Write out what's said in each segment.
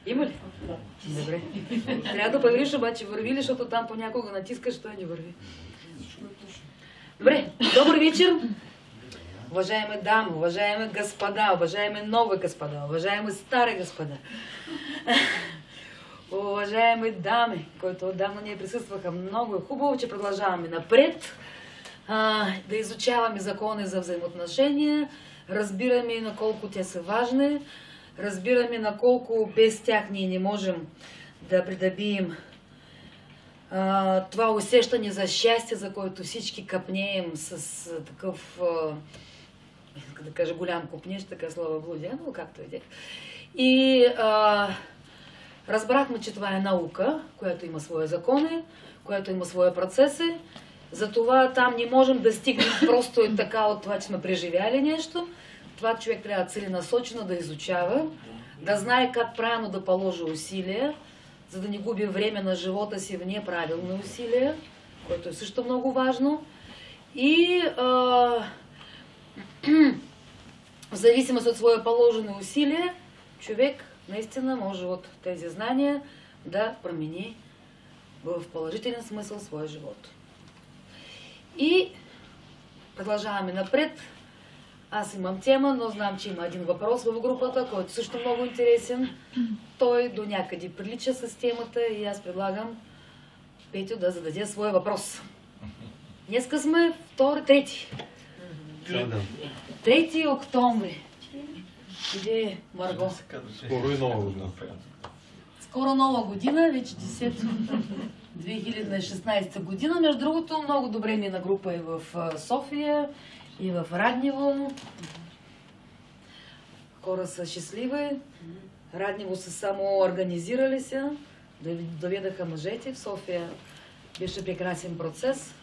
Има ли? Да. Добре. Трябва да провериш обаче върви ли, защото там понякога натискаш, той не върви. Добре, добър вечер. Уважаеми дами, уважаеми господа, уважаеми нови господа, уважаеми стари господа. Уважаеми дами, които отдавна ние присъстваха много, е хубаво, че продължаваме напред, да изучаваме закони за взаимоотношения, разбираме на колко те са важни, разбираме на колко без тях ние не можем да придобием това усещане за щастие, за което всички капнеем с такъв, да кажа, голям купнеж, така слава блудя, но както иде. И разбрахме, че това е наука, която има свои закони, която има свои процеси. Затова там не можем да стигнем просто и така от това, че сме преживяли нещо. Това човек трябва целенасочено да изучава, да знае как правилно да положи усилия, за да не губи време на живота си в неправилни усилия, което е също много важно. И в зависимост от свои положени усилия, човек наистина може от тези знания да промени в положителен смисъл своя живот. И продължаваме напред. Аз имам тема, но знам, че има един въпрос в групата, който също е много интересен. Той до някъде прилича с темата и аз предлагам Петю да зададе своя въпрос. Днеска сме 3 октомври. Иде е Марго? Скоро и нова година. Скоро нова година, вече 2016 година. Между другото, много добре мина група и в София, и в Раднево. Хора са щастливи. Раднево са само организирали се. Доведаха мъжете. В София беше прекрасен процес.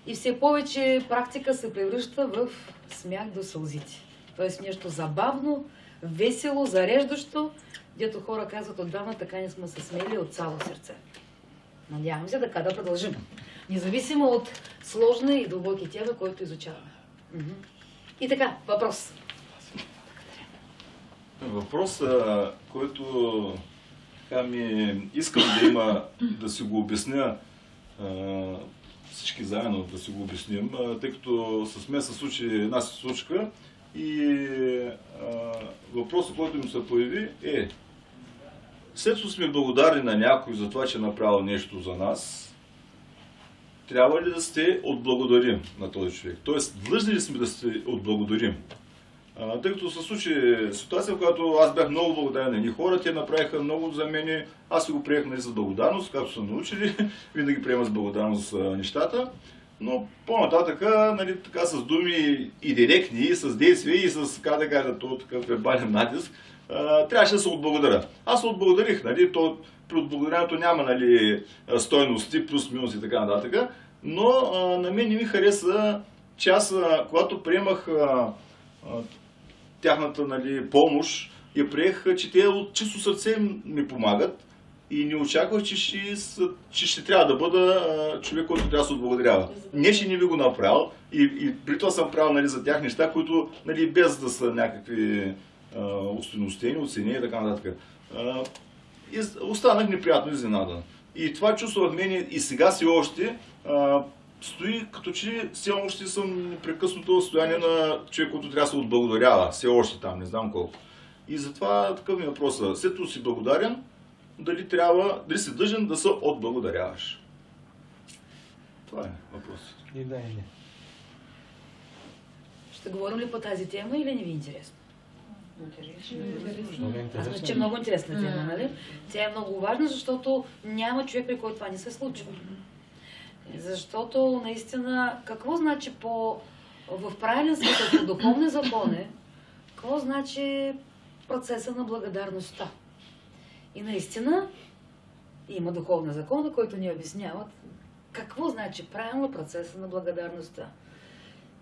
И все повече практика се превръща в смях до сълзите. Тоест нещо забавно, весело, зареждащо, дето хора казват, отдавна така не сме се смели от цяло сърце. Надявам се така да продължим. Независимо от сложни и дълбоки теми, които изучаваме. И така, въпрос. Въпрос, който искам да има, да си го обясня, всички заедно да си го обясним, тъй като с мен се случи една случка и въпросът, който ми се появи е: след като сме благодарни на някой за това, че е направил нещо за нас, трябва ли да се отблагодарим на този човек? Тоест, длъжни ли сме да се отблагодарим? Тъй като се случи ситуация, в която аз бях много благодарен на едни хора, те направиха много за мен, аз си го приех, нали, с благодарност, както са научили, винаги приема с благодарност нещата, но по-нататък, нали, така с думи и директни, и с действия, и с, как да кажа, то такъв вербален натиск, трябваше да се отблагодаря. Аз се отблагодарих, нали, при отблагодарението няма, нали, стойности, плюс, минус и така нататък, но на мен не ми хареса, че аз, когато приемах тяхната, нали, помощ, я приех, че те от чисто сърце ми помагат и не очаквах, че ще трябва да бъда човек, който трябва да се отблагодарява. Не, че не би го направил и при това съм правил, нали, за тях неща, които, нали, без да са някакви остойностени, оценени и така нататък. Останах неприятно изненадан. И това чувство в мен и сега си още стои, като че все още съм непрекъснато състояние на човек, който трябва да се отблагодарява. Все още там, не знам колко. И затова такъв ми е въпросът. След като си благодарен, дали си дължен да се отблагодаряваш? Това е въпросът. И да, и не. Ще говорим ли по тази тема или не ви е интересно? Интересно. Аз мисля, че е много интересна тема, нали? Тя е много важна, защото няма човек, при който това не се случва. Защото наистина, какво значи в правилен смисъл по духовни закони, какво значи процеса на благодарността? И наистина има духовни закони, които ни обясняват какво значи правилно процеса на благодарността.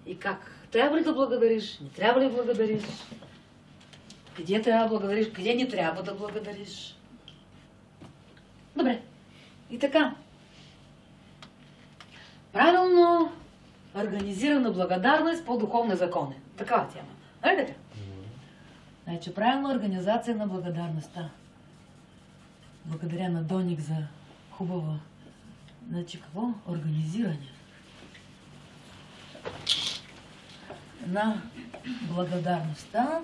И как? Трябва ли да благодариш? Не трябва ли да благодариш? Къде трябва да благодариш? Къде не трябва да благодариш? Добре. И така. Правилно организирана благодарност по духовни закони. Такава тема. Нали така? Значи, правилна организация на благодарността. Благодаря на Доник за хубаво, значи какво? Организиране на благодарността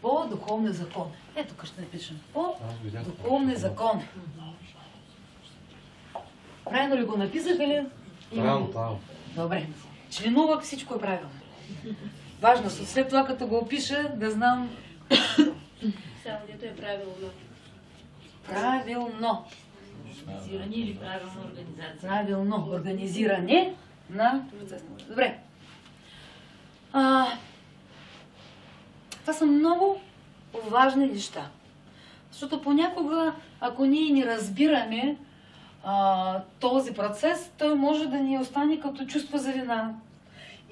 по духовни закони. Ето тук ще напишем. По духовни закони. Правилно ли го написах или? Правилно. Добре. Членувах, всичко е правилно. Важно, след това като го опиша, да знам. Само дето е правилно. Правилно. Организиране или правилна организация. Правилно. Организиране на процес. Добре. Това са много важни неща. Защото понякога, ако ние не разбираме този процес, той може да ни остане като чувство за вина.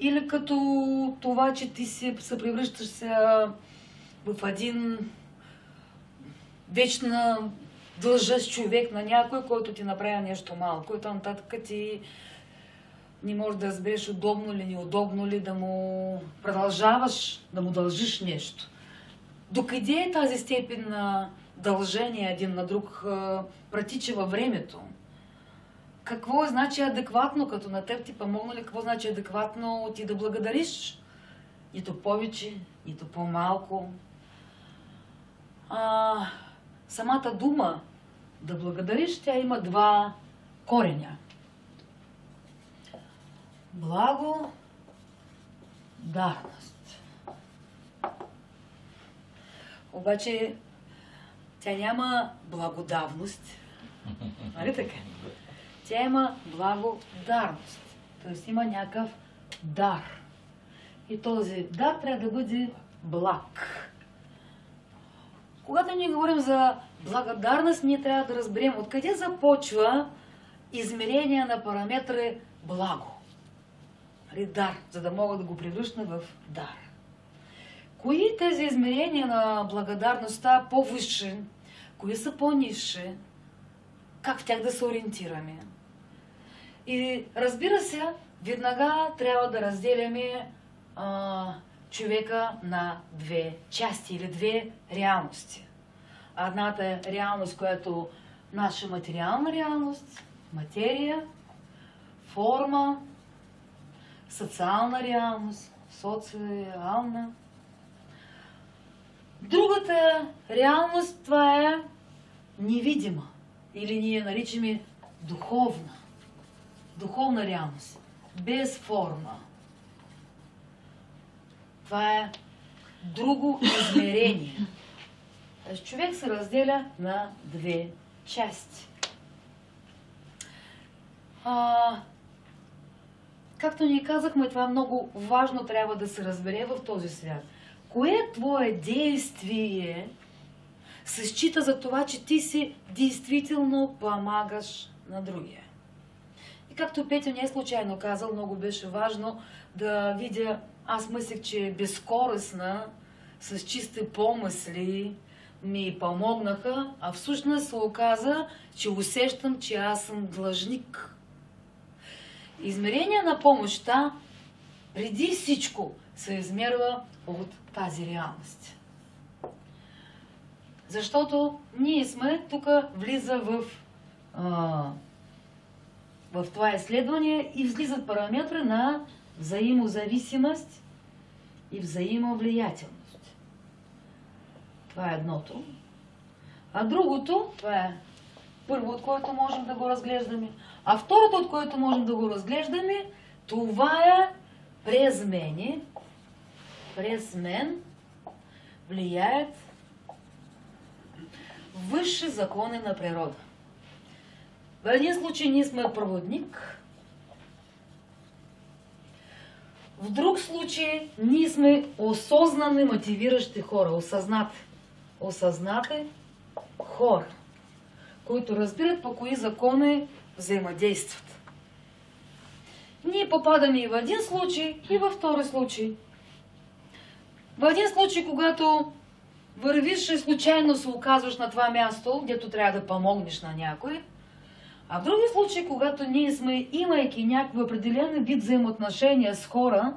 Или като това, че ти се превръщаш в един вечно дължащ човек на някой, който ти направи нещо малко. И там нататък ти не можеш да разбереш удобно ли, неудобно ли, да му продължаваш да му дължиш нещо. Докъде е тази степен на дължение един на друг протича във времето? Какво значи адекватно, като на теб ти помогнали, какво значи адекватно ти да благодариш? Нито повече, нито по-малко. Самата дума да благодариш, тя има два кореня. Благодарност. Обаче тя няма благодавност. Нали така? Тя има благодарност. Тоест има някакъв дар. И този дар трябва да бъде благ. Когато ние говорим за благодарност, ние трябва да разберем откъде започва измерение на параметри благо. Дар, за да могат да го превръщат в дар. Кои тези измерения на благодарността по-висши, кои са по-нисши, как в тях да се ориентираме? И разбира се, веднага трябва да разделяме човека на две части или две реалности. Едната е реалност, която е наша материална реалност, материя, форма, социална реалност, социална. Другата реалност, това е невидима или ние наричаме духовна. Духовна реалност, без форма. Това е друго измерение. Човек се разделя на две части. Както ние казахме, това много важно трябва да се разбере в този свят. Кое твое действие се счита за това, че ти си действително помагаш на другия? И както Петя не е случайно казал, много беше важно да видя, аз мислех, че е безкорисна, с чисти помисли ми помогнаха, а всъщност се оказа, че усещам, че аз съм длъжник. Измерение на помощта преди всичко се измерва от тази реалност. Защото ние сме, тук влиза в това изследване и влизат параметри на взаимозависимост и взаимовлиятелност. Това е едното. А другото, това е първо, от което можем да го разглеждаме. А второто, от което можем да го разглеждаме, това е през мен влияят висши закони на природа. В един случай ние сме проводник, в друг случай ние сме осознани мотивиращи хора, осъзнати хора, които разбират по кои закони взаимодействат. Ние попадаме и в един случай, и във втори случай. В един случай, когато вървиш и случайно се оказваш на това място, където трябва да помогнеш на някой, а в други случаи, когато ние сме, имайки някакви определени вид взаимоотношения с хора,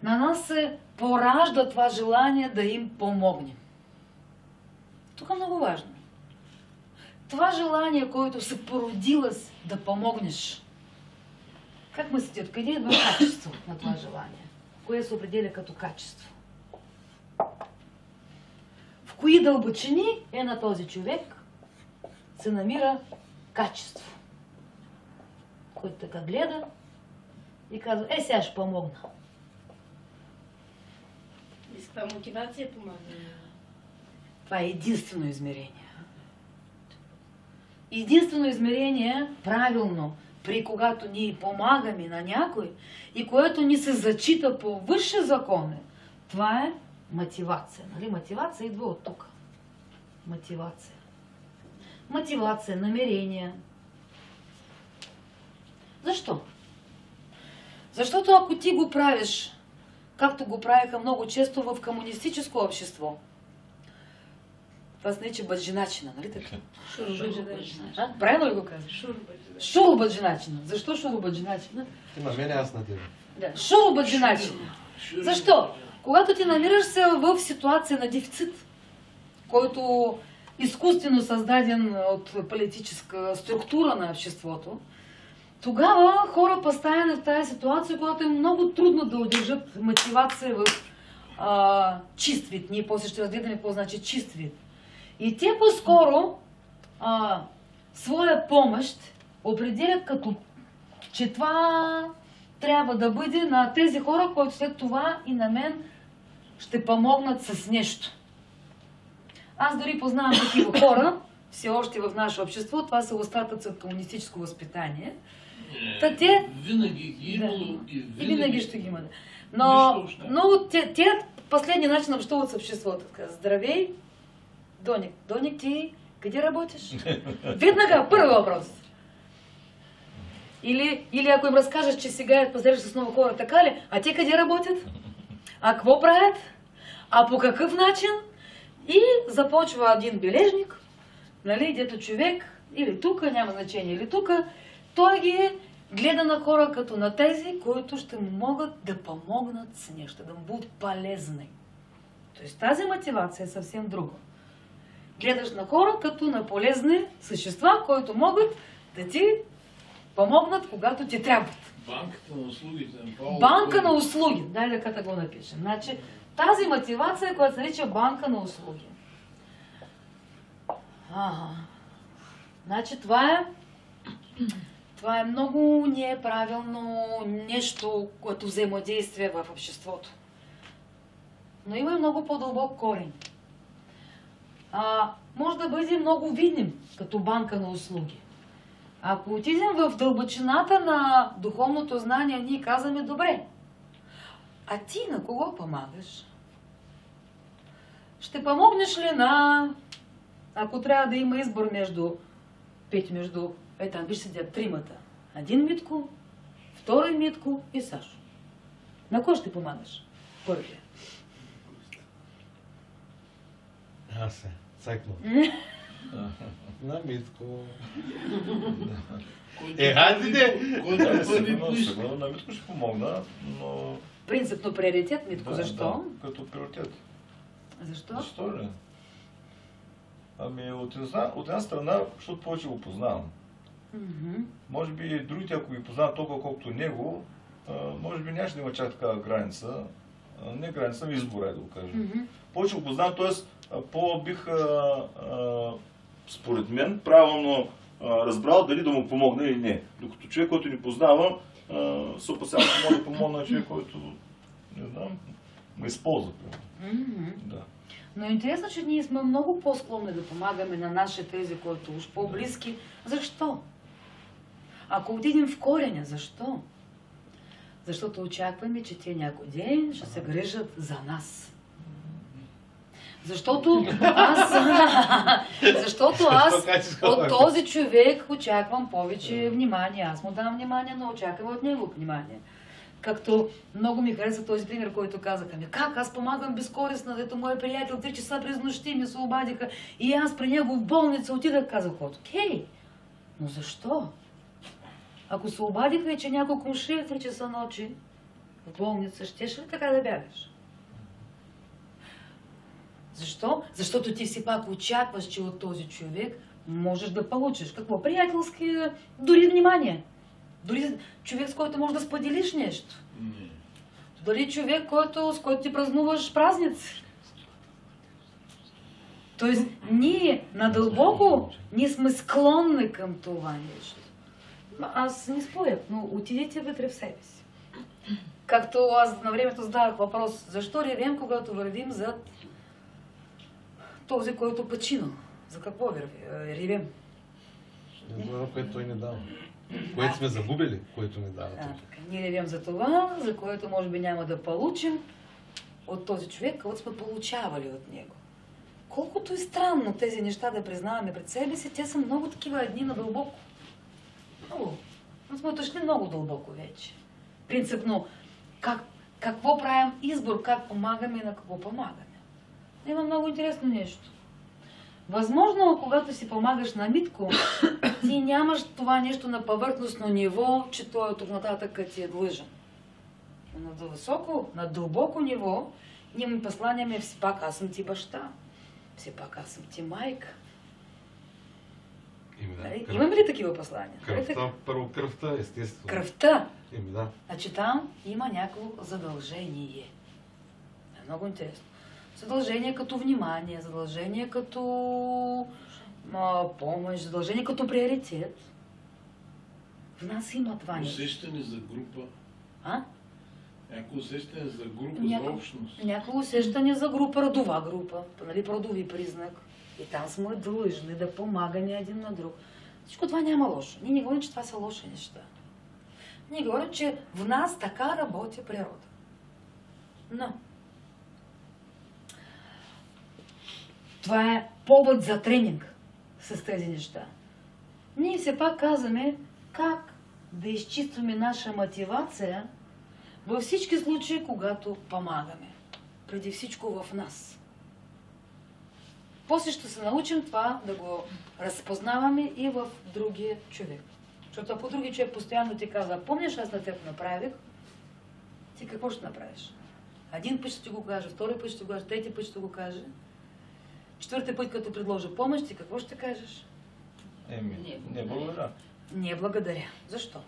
на нас се поражда това желание да им помогнем. Тук е много важно. Това желание, което се породила да помогнеш, как мислите, откъде идва качество на това желание? Кое се определя като качество? В кои дълбочини на този човек се намира качество? Който така гледа и казва, сега ще помогна. И с каква мотивация помага? Това е единствено измерение. Единствено измерение, правилно, при когато ние помагаме на някой и което ни се зачита по висши закони, това е мотивация. Нали? Мотивация идва от тук. Мотивация. Мотивация, намерение. Защо? Защото ако ти го правиш, както го правиха много често в комунистическо общество, това се нарича бъджиначина, нали така? Шурбаджиначина. Правилно ли го казваш? Шурбаджиначина. Шурбаджиначина. Защо шурбаджиначина? Ти на мен, аз на тебе. Да, шурбаджиначина. Защо? Когато ти намираш се в ситуация на дефицит, който изкуствено създаден от политическа структура на обществото, тогава хора поставени в тази ситуация, когато е много трудно да удържат мотивация в чист вид. Ние после ще разгледаме какво значи чист вид. И те по-скоро своя помощ определят като, че това трябва да бъде на тези хора, които след това и на мен ще помогнат с нещо. Аз дори познавам такива хора, все още в наше общество, това са остатъци от комунистическо възпитание. Та те... Винаги ги имало и винаги ще ги има. Но те последния начин общуват с обществото. Здравей, Доник. Доник, ти къде работиш? Веднага, първи въпрос. Или ако им разкажеш, че сега посрещаш с много хора, така ли? А те къде работят? А какво правят? А по какъв начин? И започва един бележник, нали, дето човек, или тук, няма значение, или тук, той ги гледа на хора като на тези, които ще му могат да помогнат с нещо, да му бъдат полезни. Тоест тази мотивация е съвсем друга. Гледаш на хора като на полезни същества, които могат да ти помогнат, когато ти трябват. Банката на услугите. Банка на услуги. Дай да го напишем. Значи, тази мотивация, която се нарича банка на услуги. Значи, това е много неправилно нещо, което взаимодействие в обществото. Но има и много по-дълбок корен. Може да бъде много видим като банка на услуги. Ако отидем в дълбочината на духовното знание, ние казваме, добре, а ти на кого помагаш? Ще помогнеш ли на... Ако трябва да има избор между... там, виж седят тримата. Един Митко, втори Митко и Сашо. На кой ще помагаш? Първия. Аз се, цъкно. На Митко. Хайде! Сигурно на Митко ще помогна, но... Принципно приоритет, Митко, защо? Да, като приоритет. Защо? Защо ли? Ами от една страна, защото повече го познавам. Може би другите, ако ги познават толкова колкото него, може би нямаше да има чак такава граница. Не граница, ами избора, да го кажем. Повече го познавам, т.е. по-бих, според мен, правилно разбрал дали да му помогна или не. Докато човек, който ни познава, се опасява, че може да помогна на човек, който, не знам, ме използва. Да. Но е интересно, че ние сме много по-склонни да помагаме на нашите тези, които уж по-близки. Защо? Ако отидем в кореня, защо? Защото очакваме, че те някой ден ще се грижат за нас. Защото аз от този човек очаквам повече внимание. Аз му дам внимание, но очаквам от него внимание. Както много ми хареса този пример, който казаха ми. Как? Аз помагам безкористно, дето мой приятел 3 часа през нощи ми се обадиха и аз при него в болница отидах, казах, окей, но защо? Ако се обадиха и че някой комши в 3 часа ночи в болница, щеш ли така да бягаш? Защо? Защото ти все пак очакваш, че от този човек можеш да получиш какво? Приятелски, дори внимание. Дори човек, с който можеш да споделиш нещо. Не. Дори човек, с който ти празнуваш празници. Тоест, ние надълбоко, ние сме склонни към това нещо. Аз не споря, но отидете вътре в себе си. Както аз на времето задавах въпрос, защо ревем, когато вървим зад този, който почина? За какво ревем? Това, което той не дава. Което сме загубили, което не дава. Ние ревем за това, за което може би няма да получим от този човек, който сме получавали от него. Колкото е странно тези неща да признаваме пред себе си, те са много такива едни надълбоко. Много. Но сме отошли много дълбоко вече. Принципно, какво правим избор, как помагаме и на какво помагаме. Има много интересно нещо. Възможно, когато си помагаш на Митко, ти нямаш това нещо на повърхностно ниво, че той от тук нататък ти е длъжен. На високо, на дълбоко ниво, ние посланяме все пак аз съм ти баща. Все пак аз съм ти майка. Имаме ли такива послания? Кръвта, първо кръвта, естествено. Кръвта. Да. Значи там има някакво задължение. Е много интересно. Задължение като внимание, задължение като помощ, задължение като приоритет. В нас има това нещо. Усещане за група. А? Някакво усещане за група, за общност. Някакво усещане за група, родова група, нали, родови признак. И там сме длъжни да помагаме един на друг. Всичко това няма лошо. Ние не говорим, че това са лоши неща. Ние говорим, че в нас така работи природа. Но това е повод за тренинг с тези неща. Ние все пак казваме как да изчистваме наша мотивация във всички случаи, когато помагаме. Преди всичко в нас. После ще се научим това да го разпознаваме и в другия човек. Защото ако другия човек постоянно ти казва, помниш, аз на теб направих, ти какво ще направиш? Един път ще ти го каже, втори път ще го каже, трети път ще го каже. Четвърти път, като предложа помощ, ти какво ще кажеш? Не благодаря. Не благодаря. Защо?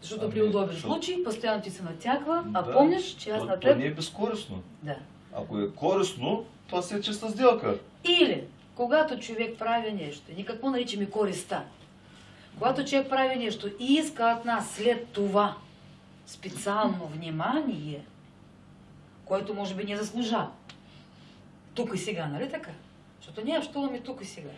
Защото при удобен случай постоянно ти се натяква, а помниш, че аз на теб... Това не е безкорисно. Да. Ако е корисно, това си е чиста сделка. Или, когато човек прави нещо, ние какво наричаме користа? Когато човек прави нещо и иска от нас след това специално внимание, което може би не заслужава. Тук и сега, нали така? Защото ние общуваме тук и сега.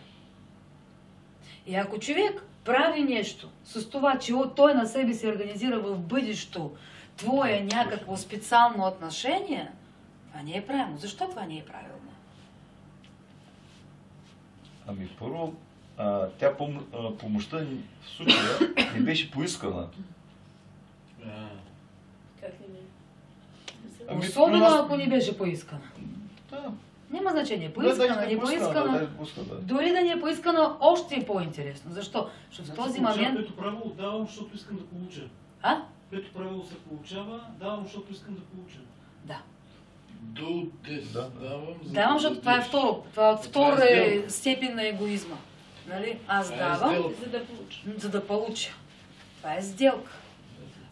И ако човек прави нещо с това, че той на себе се организира в бъдещето твое някакво специално отношение, това не е правилно. Защо това не е правилно? Ами първо, помощта в случая не беше поискана. Как ли не? Особено ако не беше поискана. Да. Няма значение. Поискана, не поискана. Дори да не е поискана, още е по-интересно. Защо? Защото в този момент... Пето правило давам, защото искам да получа. А? Пето правило се получава, давам, защото искам да получа. Да. До 10 давам. Давам, защото това е второ. Това е от втора степен на егоизма. Нали? Аз давам, за да получа. Това е сделка.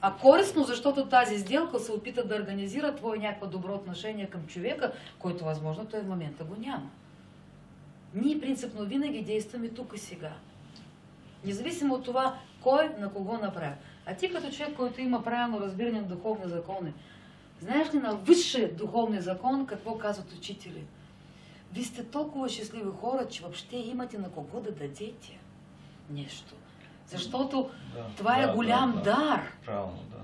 А корисно, защото тази сделка се опита да организира твое някакво добро отношение към човека, който възможно той в момента го няма. Ние принципно винаги действаме тук и сега. Независимо от това, кой на кого направи. А ти като човек, който има правилно разбиране на духовни закони, знаеш ли на висше духовни закон какво казват учители? Вие сте толкова щастливи хора, че въобще имате на кого да дадете нещо. Защото това е голям дар. Правилно, да.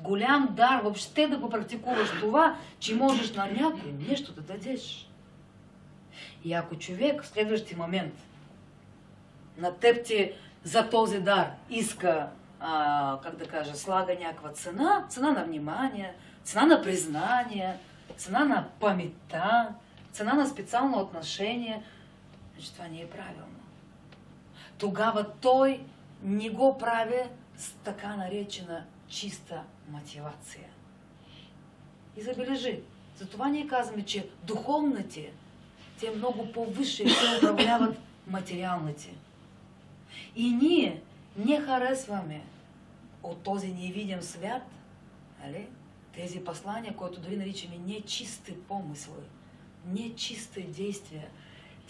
Голям дар въобще да го практикуваш това, че можеш на някой нещо да дадеш. И ако човек в следващия момент на теб ти за този дар иска, как да кажа, слага някаква цена, цена на внимание, цена на признание, цена на паметта, цена на специално отношение, значи това не е правилно. Тогава той не го прави с така наречена чиста мотивация. И забележи, Затова ние казваме, че духовните, те много по-висше, те управляват материалните. И ние не харесваме от този невидим свят, нали? Тези послания, които дори наричаме нечисти помисли, нечисти действия.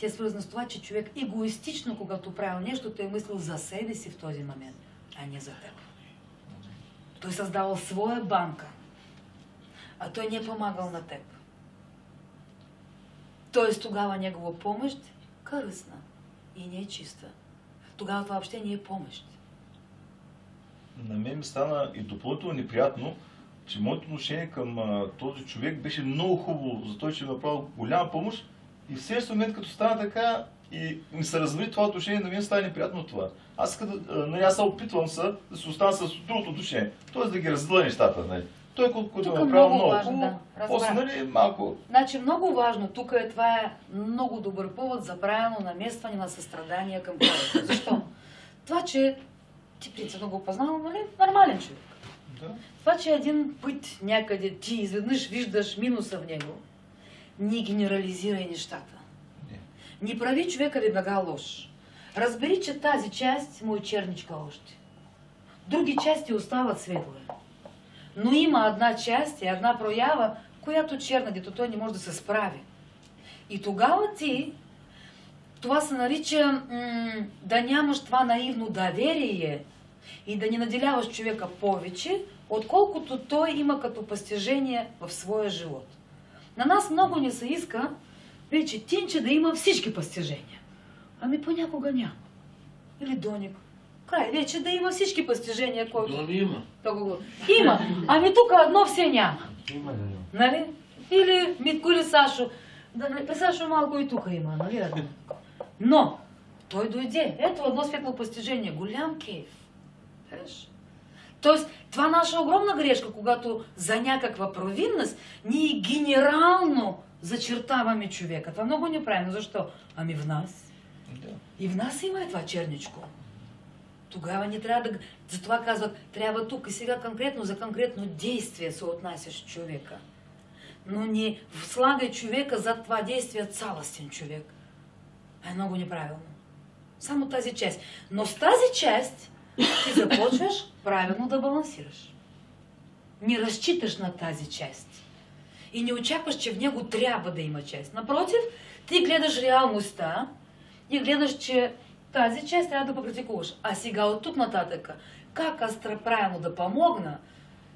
Те свързани с това, че човек егоистично, когато правил нещо, той е мислил за себе си в този момент, а не за теб. Той създавал своя банка, а той не е помагал на теб. Тоест тогава негова помощ корыстна и не е чиста. Тогава това въобще не е помощ. На мен ми стана и допълнително неприятно, че моето отношение към този човек беше много хубаво, за той, че ми направил голяма помощ. И в следващия момент, като стана така и ми се развали това отношение, на мен става неприятно от това. Аз се опитвам да се остана с другото отношение. Тоест да ги разделя нещата. Нали. Той, който е направил много хубаво, после, нали, малко... Значи много важно, тук това е много добър повод за правилно наместване на състрадание към хората. Защо? Това, че ти принципно го познал, нали, нормален човек. Да. Това, че един път някъде ти изведнъж виждаш минуса в него, не генерализирай нещата. Не прави човека веднага лош. Разбери, че тази част му е черничка още. Други части остават светле. Но има една част и една проява, която черна, дето той не може да се справи. И тогава ти, това се нарича да нямаш това наивно доверие и да не наделяваш човека повече, отколкото той има като постижение в своя живот. На нас много не се иска вече Тинче да има всички постижения. Ами понякога няма. Или Доник. Край, вече да има всички постижения, които... Дони има. Има. Ами тук едно все няма. Има ли? Нали? Или Митко или Сашо. Да, при Сашо малко и тук има, нали? Но той дойде. Ето едно светло постижение. Голям кейф. Виж? Тоест, това наша огромна грешка, когато за някаква провинност ние генерално зачертаваме човека. Това много неправилно. Защо? Ами в нас. Да. И в нас има това черничко. Тогава не трябва да... Затова казват, трябва тук и сега конкретно за конкретно действие се отнасяш човека. Но не слагай човека за това действие цялостен човек. Е много неправилно. Само тази част. Но с тази част ти започваш правилно да балансираш. Не разчиташ на тази част. И не очакваш, че в него трябва да има част. Напротив, ти гледаш реалността и гледаш, че тази част трябва да покритикуваш. А сега от тук нататък, как аз правилно да помогна,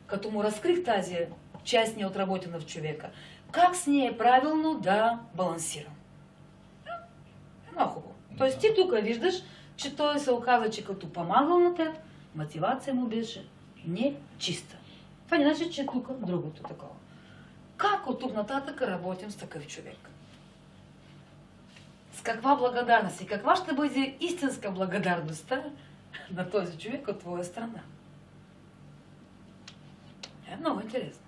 като му разкрих тази част неотработена в човека, как с нея правилно да балансирам. Много хубаво. Тоест ти тук виждаш, че той се оказа, че като помагал на теб, мотивация му беше не чиста. Това не значи, че тук другото такова. Как от тук нататък работим с такъв човек? С каква благодарност и каква ще бъде истинска благодарността на този човек от твоя страна? Е много интересно.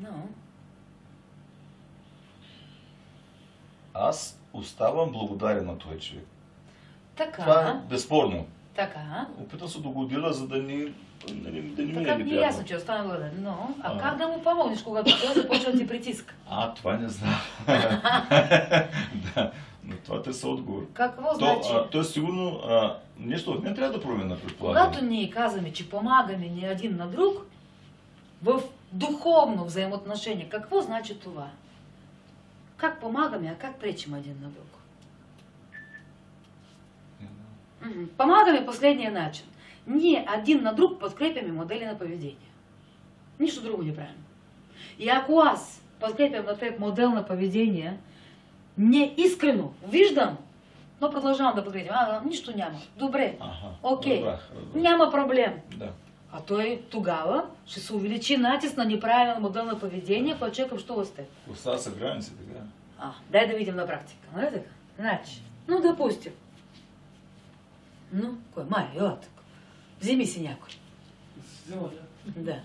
Но... Аз оставам благодарен на този човек. Така. Това е безспорно. Така. Опитам се да го отделя, за да не ми е Така ми е неприятно. ясно, че остана благодарен. Но, как да му помогнеш, когато той започва да ти притиска? Това не знам. Да, но това те са отговор. Какво значи? То е сигурно нещо в мен трябва да променя, предполагам. Когато ние казваме, че помагаме ни един на друг, в духовно взаимоотношение, какво значи това? Как помагаме, а как пречим един на друг? Помагаме последния начин. Ние един на друг подкрепяме модели на поведение. Нищо друго не правим. И ако аз подкрепям на теб модел на поведение, не искрено, виждам, но продължавам да подкрепям. Нищо няма. Добре. Окей. Няма проблем. Да. А той тогава ще се увеличи натиск на неправилен модел на поведение, който чекам, що с теб. Остава са граници, така. Дай да видим на практика. Нали така? Значи, ну допустим. Ну, кой? Майя, ела тук. Вземи си някой. Взема, Да.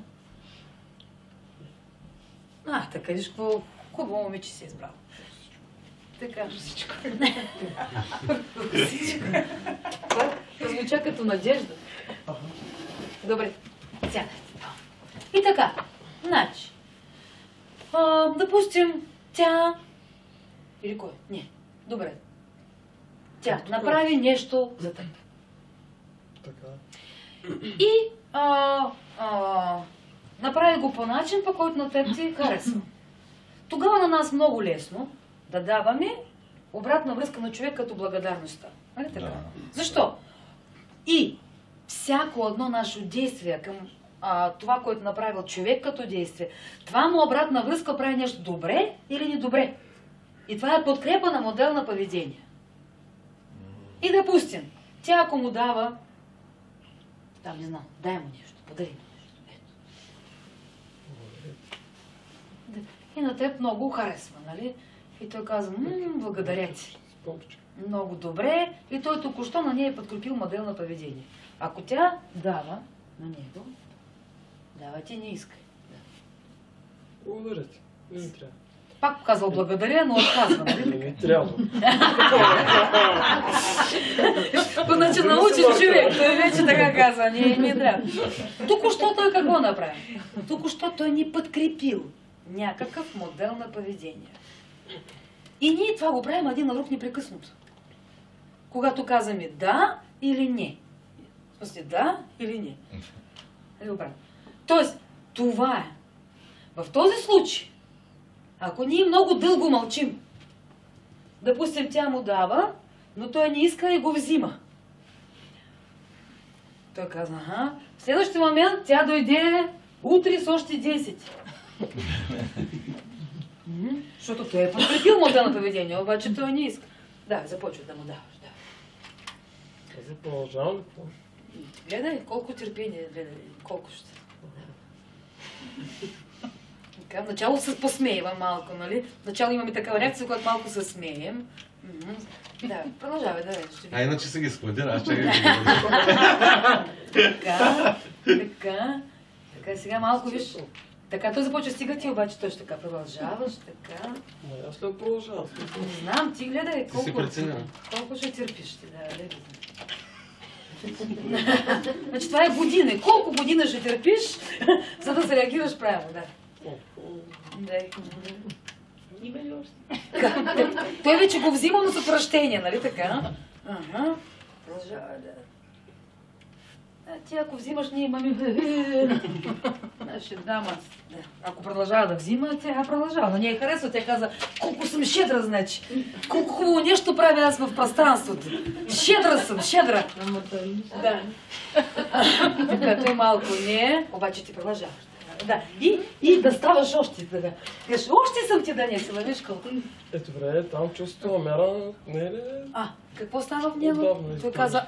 Така, виж какво хубаво момиче си избрал. Така, всичко. Всичко. Това звуча като надежда. Добре, сядайте. И така, значи, допустим, тя... Или кой? Не. Добре. Тя направи нещо за теб. Така. И направи го по начин, по който на теб ти харесва. Тогава на нас много лесно да даваме обратна връзка на човек като благодарността. Нали така? Да. Защо? И всяко едно наше действие към това, което направил човек като действие, това му обратна връзка прави нещо добре или недобре. И това е подкрепа на модел на поведение. И допустим, тя ако му дава, там не знам, дай му нещо, подари му нещо. Ето. И на теб много харесва, нали? И той казва, благодаря ти. Много добре. И той току-що на нея е подкрепил модел на поведение. Ако тя дава на него, дава ти не искай. Благодаря ти. Не ми трябва. Пак казал благодаря, но отказва, нали? Не ми трябва. Значи научиш човек, той вече така казва, не трябва. Току-що той какво направи? Току-що той ни подкрепил някакъв модел на поведение. И ние това го правим един на друг непрекъснато. Когато казваме да или не. В смысле да или не. Тоест, това е. В този случай, ако ние много дълго мълчим, допустим, тя му дава, но той не иска и го взима. Той казва, в следващия момент тя дойде утре с още 10. Защото той е подкрепил модел на поведение, обаче той не иска. Да, започва да му даваш. Да. За продължавам ли? Гледай, колко търпение, гледай, колко ще. Така, в начало се посмеева малко, нали? В начало имаме такава реакция, когато малко се смеем. Да, продължавай, да ще А иначе се ги складира, аз чакай. Така, сега малко виж. Така, той започва стига ти, обаче точно така продължаваш, така. Аз ли продължавам? Не знам, ти гледай Ти си преценява. колко ще търпиш ти, да видим. Значи това е година. Колко година ще търпиш, за да се реагираш правилно, да. Има ли още? Той вече го взима, но с прощение, нали така? Продължава, да. Ти ако взимаш, ние имаме... Значи, дама, ако продължава да взима, тя продължава. Но ние харесва, тя каза, колко съм щедра, значи. Колко хубаво нещо правя аз в пространството. Щедра съм, щедра. Да. Така, той малко не, обаче ти продължаваш. Да, и да ставаш още така. Кажеш, още съм ти донесила, виж колко. Добре, там чувството намера, не е ли? Какво става в него? Отдавна Той изпълниш. каза,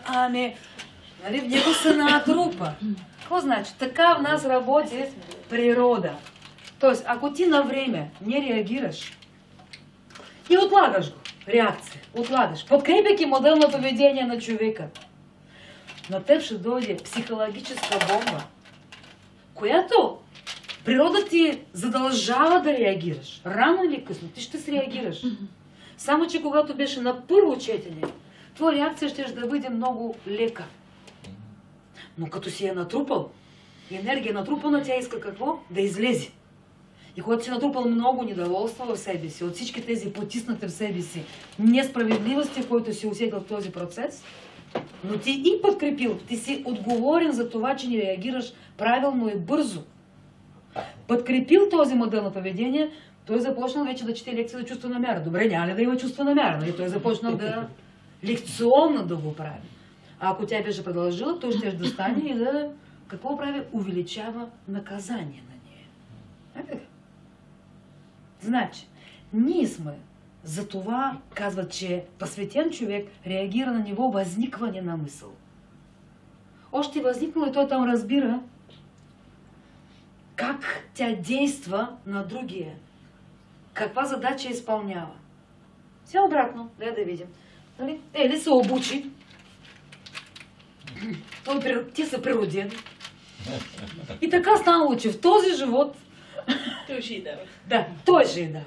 нали, в него се натрупа. Какво значи? Така в нас работи природа. Тоест, ако ти на време не реагираш и отлагаш го, реакция, отлагаш, подкрепяйки модел на поведение на човека, на теб ще дойде психологическа бомба, която природа ти задължава да реагираш. Рано или късно ти ще се реагираш. Само, че когато беше на първо четене, твоя реакция ще да бъде много лека. Но като си е натрупал, енергия натрупана, тя иска какво? Да излезе. И когато си натрупал много недоволство в себе си, от всички тези потиснати в себе си несправедливости, които си усетил в този процес, но ти и подкрепил, ти си отговорен за това, че не реагираш правилно и бързо. Подкрепил този модел на поведение, той започнал вече да чете лекция за чувство на мяра. Добре, няма ли да има чувство на мяра? Нали? Той започнал да лекционно да го прави. А ако тя беше продължила, той ще да стане и да, какво прави? Увеличава наказание на нея. Значи, ние сме за това, казват, че посветен човек реагира на ниво възникване на мисъл. Още възникнало и той там разбира как тя действа на другия. Каква задача изпълнява. Сега обратно, да видим. Нали? Ели се обучи. Ти са природен. И така станало, че в този живот... Той ще й дава. Да, той ще й дава.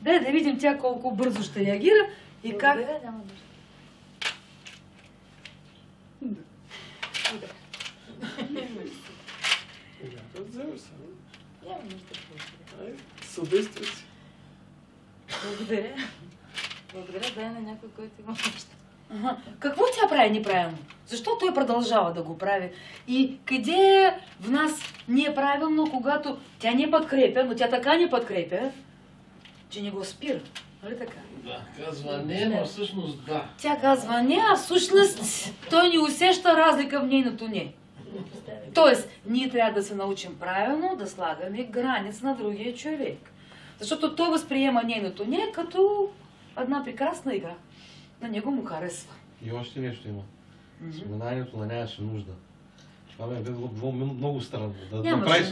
Да видим тя колко бързо ще реагира и как... Съдействай си. Благодаря. Благодаря, дай на някой, който има нужда. Какво тя прави неправилно? Защо той продължава да го прави? И къде в нас не е правилно, когато тя не подкрепя, но тя така не подкрепя, че не го спира. Нали така? Да, казва не, но всъщност да. Тя казва не, а всъщност той не усеща разлика в нейното не. Тоест, ние трябва да се научим правилно да слагаме границ на другия човек. Защото той възприема нейното не като една прекрасна игра. На него му харесва. И още нещо има. Споменанието на нямаше нужда. Това ме е било много странно. Да направиш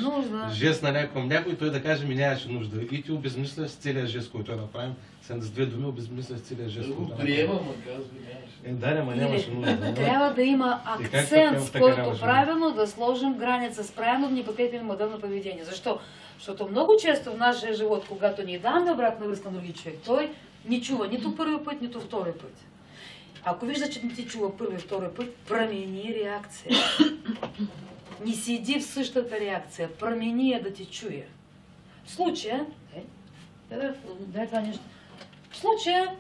жест на някой и той да каже ми нямаше нужда. И ти обезмисляш целият жест, който е направен. Сега с две думи обезмисляш целият жест, който е направен. Приема, ма казва нямаше. Да, ама нямаше нужда. Трябва да има акцент, с който правилно да сложим граница с правилно да ни подкрепим модерно поведение. Защо? Защото много често в нашия живот, когато ни даваме обратна връзка на други човек, той не чува нито първи път, нито втори път. Ако вижда, че не ти чува първи, втори път, промени реакция. Не седи в същата реакция, промени я да ти чуе. В случая, дай това нещо. В случая,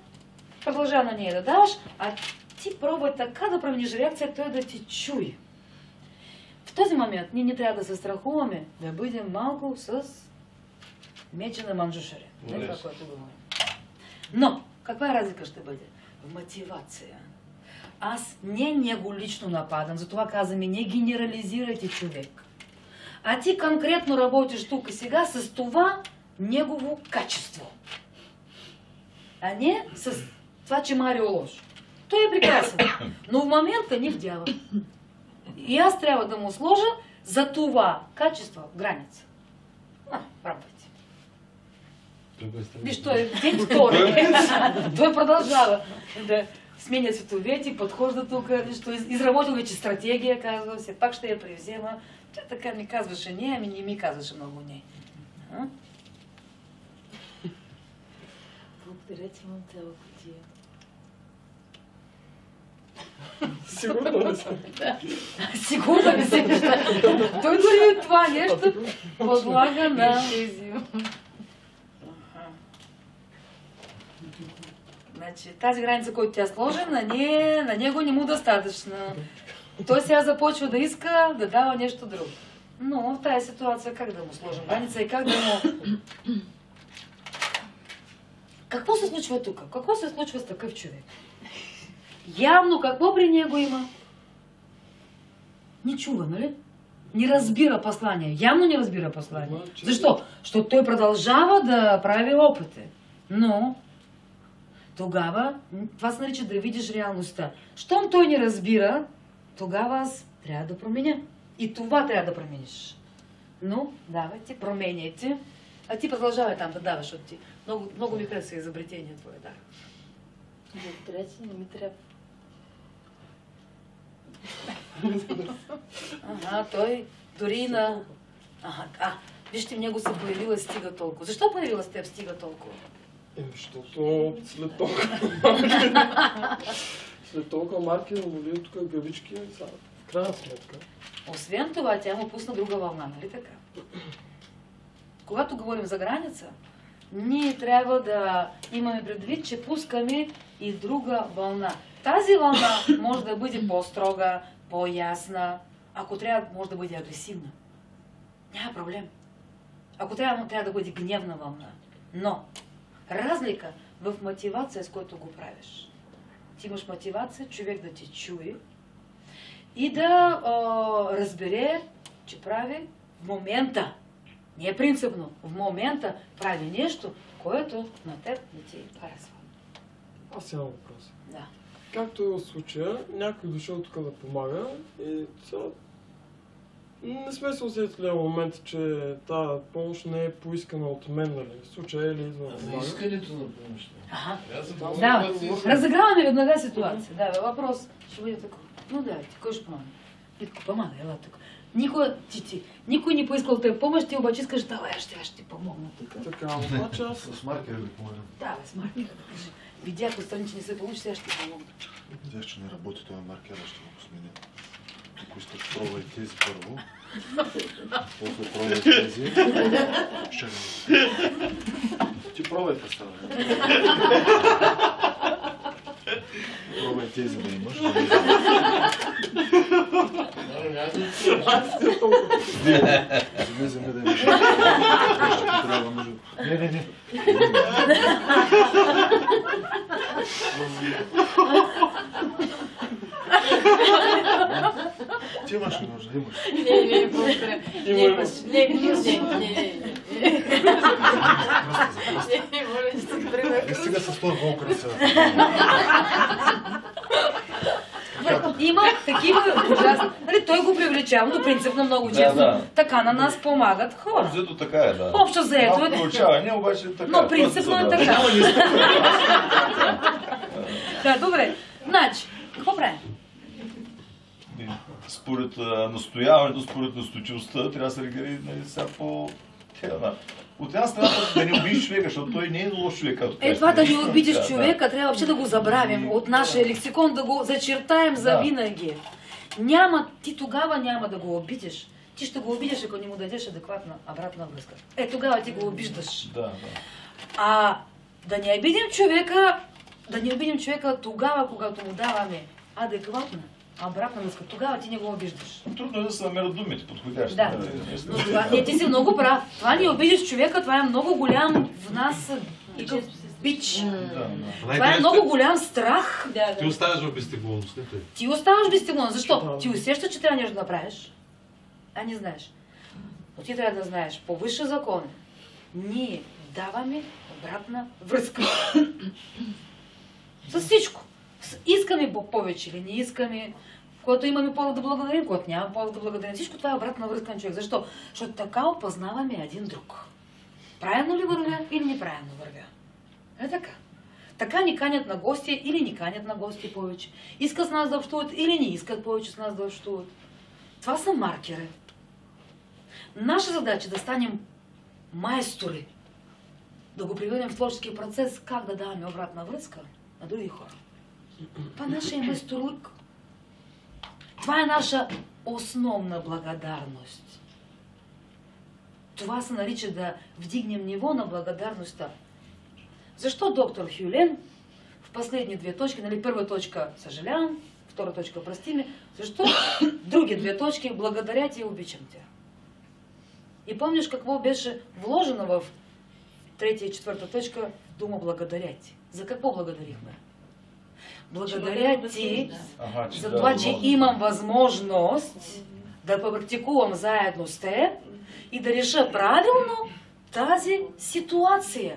продължава на нея да даваш, а ти пробвай така да промениш реакция, той да ти чуе. В този момент ние не трябва да се страхуваме да бъдем малко с меча на манджушари. Не това, което говорим. Но, каква разлика ще бъде? В мотивация. Аз не него лично нападам, затова казваме, не генерализирайте човек. А ти конкретно работиш тук и сега с това негово качество. А не с това, че Марио лош. Той е прекрасен, но в момента не вдява. И аз трябва да му сложа за това качество граница. Пробвайте. Виж, той е ден втори. Той продължава да сменя световете, подхожда тук, нещо, изработил вече стратегия, казва, все пак ще я превзема. Той така ми казваше не, ами не ми казваше много не. Благодаря ти, имам цяла кутия. Сигурно не съм. Сигурно не се вижда. Той дори това нещо подлага на... Значи, тази граница, която тя сложи, на него не му достатъчно. Той сега започва да иска да дава нещо друго. Но в тази ситуация как да му сложим граница и как да му... Какво се случва тук? Какво се случва с такъв човек? Явно какво при него има? Не чува, нали? Не разбира послание. Явно не разбира послание. Защо? Защото той продължава да прави опити. Но тогава, това се нарича да видиш реалността. Щом той не разбира, тогава аз трябва да променя. И това трябва да промениш. Но, давайте, променяйте. А ти продължавай там да даваш, защото ти много ми харесва изобретение твое, да. Благодаря ти, не ми трябва. Той дори на... вижте, в него се появила стига толкова. Защо появила с теб стига толкова? Защото след толкова марки навали тук гавички, в крайна сметка. Освен това, тя му пусна друга вълна, нали така? Когато говорим за граница, ние трябва да имаме предвид, че пускаме и друга вълна. Тази вълна може да бъде по-строга, по-ясна. Ако трябва, може да бъде агресивна. Няма проблем. Ако трябва да бъде гневна вълна. Но разлика в мотивация, с която го правиш. Ти имаш мотивация, човек да ти чуе и да разбере, че прави в момента, не е принципно, в момента прави нещо, което на теб не ти харесва. Аз имам въпрос. Да. Както е в случая, някой дошъл тук да помага и не сме се усетили в момента, че тази помощ не е поискана от мен, нали? В случая е ли идва да помага? За искането на помощта. Да, разиграваме веднага ситуация. Да, въпрос ще бъде такова. Ну давайте, кой ще помага? Питко, помага, ела тук. Никой не поискал теб помощ, ти обаче искаш, давай, аз ще ти помогна тук. Така, обаче аз... С маркер да помогна. Да, с маркер. Видях отстрани, че не се получи, сега ще ти помогна. Видях, че не работи този маркер, ще го сменя. Ако искаш, пробвай тези първо. После пробвай тези. Чакай. Ти пробвай представя. Пробвай тези да имаш. Вземи да имаш. Трябва може... Не. Ти имаш ли нужда? Имаш. Не, благодаря. Има. Не стига с този волк красава. Има такива ужасни. Нали, той го привлечава, но принципно много често. Да. Така на нас помагат хора. Взето така е, да. Общо заето е. Получаване, обаче така. Но принципно е така. Да, добре. Значи, какво правим? Според настояването, според настойчивостта, трябва да се реагира сега по... От една страна да не обидиш човека, защото той не е лош човек. Това да не обидиш човека, трябва въобще да го забравим от нашия лексикон, да го зачертаем за винаги. Ти тогава няма да го обидиш. Ти ще го обидиш, ако не му дадеш адекватна обратна връзка. Тогава ти го обиждаш. Да не обидим човека тогава, когато му даваме адекватна обратна връзка. Тогава ти не го обиждаш. Трудно е да се намерят думите подходящи. Да. Но това, ти си много прав. Това не обидиш човека, това е много голям в нас бич. Това е много голям страх. Ти оставаш в безтегловност, не той. Ти оставаш безтегловност. Защо? Ти усещаш, че трябва нещо да направиш, а не знаеш. Но ти трябва да знаеш, по висши закони, ние даваме обратна връзка. С всичко. Искаме повече или не искаме, когато имаме повод да благодарим, когато нямаме повод да благодарим. Всичко това е обратна връзка на човек. Защо? Защото така опознаваме един друг. Правилно ли вървя или неправилно вървя? Така. Така ни канят на гости или ни канят на гости повече. Искат с нас да общуват или не искат повече с нас да общуват. Това са маркери. Наша задача е да станем майстори, да го приведем в творческия процес, как да даваме обратна връзка на други хора. Това нашия майсторлък. Това е наша основна благодарност. Това се нарича да вдигнем ниво на благодарността. Защо доктор Хюлен в последни две точки, нали, първа точка съжалявам, втора точка прости ме, защо други две точки благодаря ти и обичам те. И помниш какво беше вложено в третя и четвърта точка дума благодаря ти. За какво благодарихме? Благодаря ти за това, че имам възможност да попрактикувам заедно с теб и да реша правилно тази ситуация.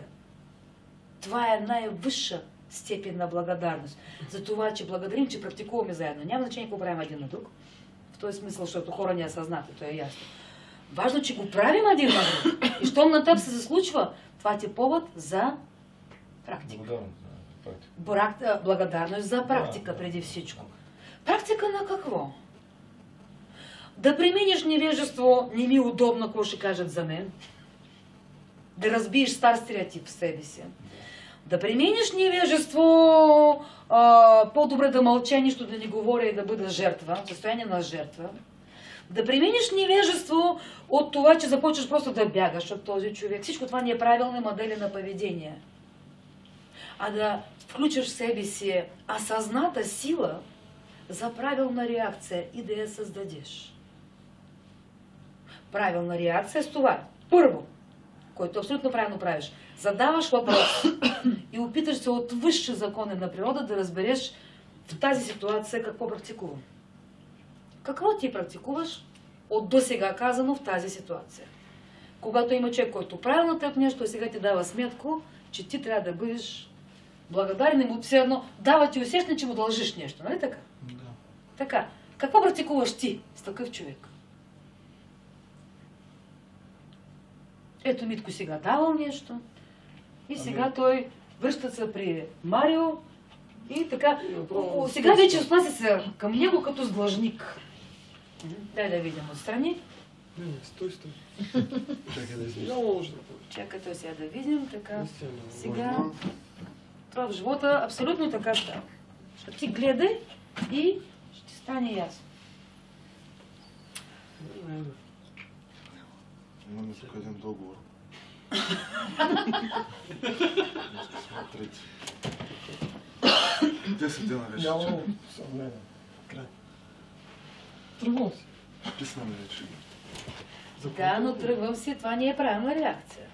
Това е най-висша степен на благодарност. За това, че благодарим, че практикуваме заедно. Няма значение какво правим един на друг. В този смисъл, защото хора не осъзнати, то е ясно. Важно, че го правим един на друг. И щом на теб се случва, това ти е повод за практика. Благодарност за практика преди всичко. Практика на какво? Да преминеш невежество, не ми е удобно, какво ще кажат за мен. Да разбиеш стар стереотип в себе си. Да преминеш невежество, по-добре да мълча, нищо да не говоря и да бъда жертва, състояние на жертва. Да преминеш невежество от това, че започваш просто да бягаш от този човек. Всичко това не е правилни модели на поведение. А да включиш в себе си осъзната сила за правилна реакция и да я създадеш. Правилна реакция с това. Първо, който абсолютно правилно правиш, задаваш въпрос и опиташ се от висши закони на природа да разбереш в тази ситуация какво практикувам. Какво ти практикуваш от досега казано в тази ситуация? Когато има човек, който правилно теб нещо и сега ти дава сметко, че ти трябва да бъдеш благодарен и му все едно дава ти усещане, че му дължиш нещо, нали така? Да. Така. Какво практикуваш ти с такъв човек? Ето Митко сега давал нещо и сега той връща се при Марио и така. Сега вече отнася се към него като с длъжник. Дай да видим отстрани. Не, стой. Чакай да излиза. Няма нужда. Чакай той сега да видим. Така. Наистина, Сега това в живота абсолютно така става. Ще ти гледай и ще стане ясно. Не, Имаме тук един договор. Днеска сме трети. 10 дена вече. няма съмнение. Край. Тръгвам си. Писнаме вече. Да, но тръгвам си, това не е правилна реакция.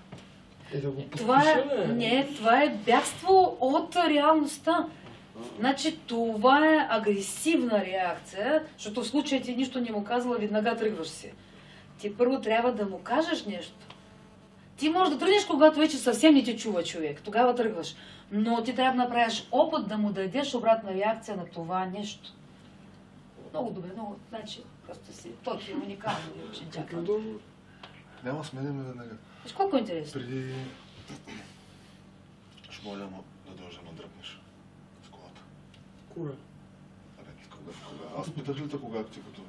Да го Това е, подпиша, не, това е бягство от реалността. Значи това е агресивна реакция, защото в случая ти нищо не му казала, веднага тръгваш си. Ти първо трябва да му кажеш нещо. Ти можеш да тръгнеш, когато вече съвсем не те чува човек. Тогава тръгваш. Но ти трябва да направиш опит да му дадеш обратна реакция на това нещо. Много добре, много. Значи, просто си. То ти е уникално. Какъв договор? Няма сменяме веднага. Виж колко е интересно. Преди... Ще моля да дължа да дръпнеш с колата. Кога? Абе, кога? Аз питах ли те кога ти като...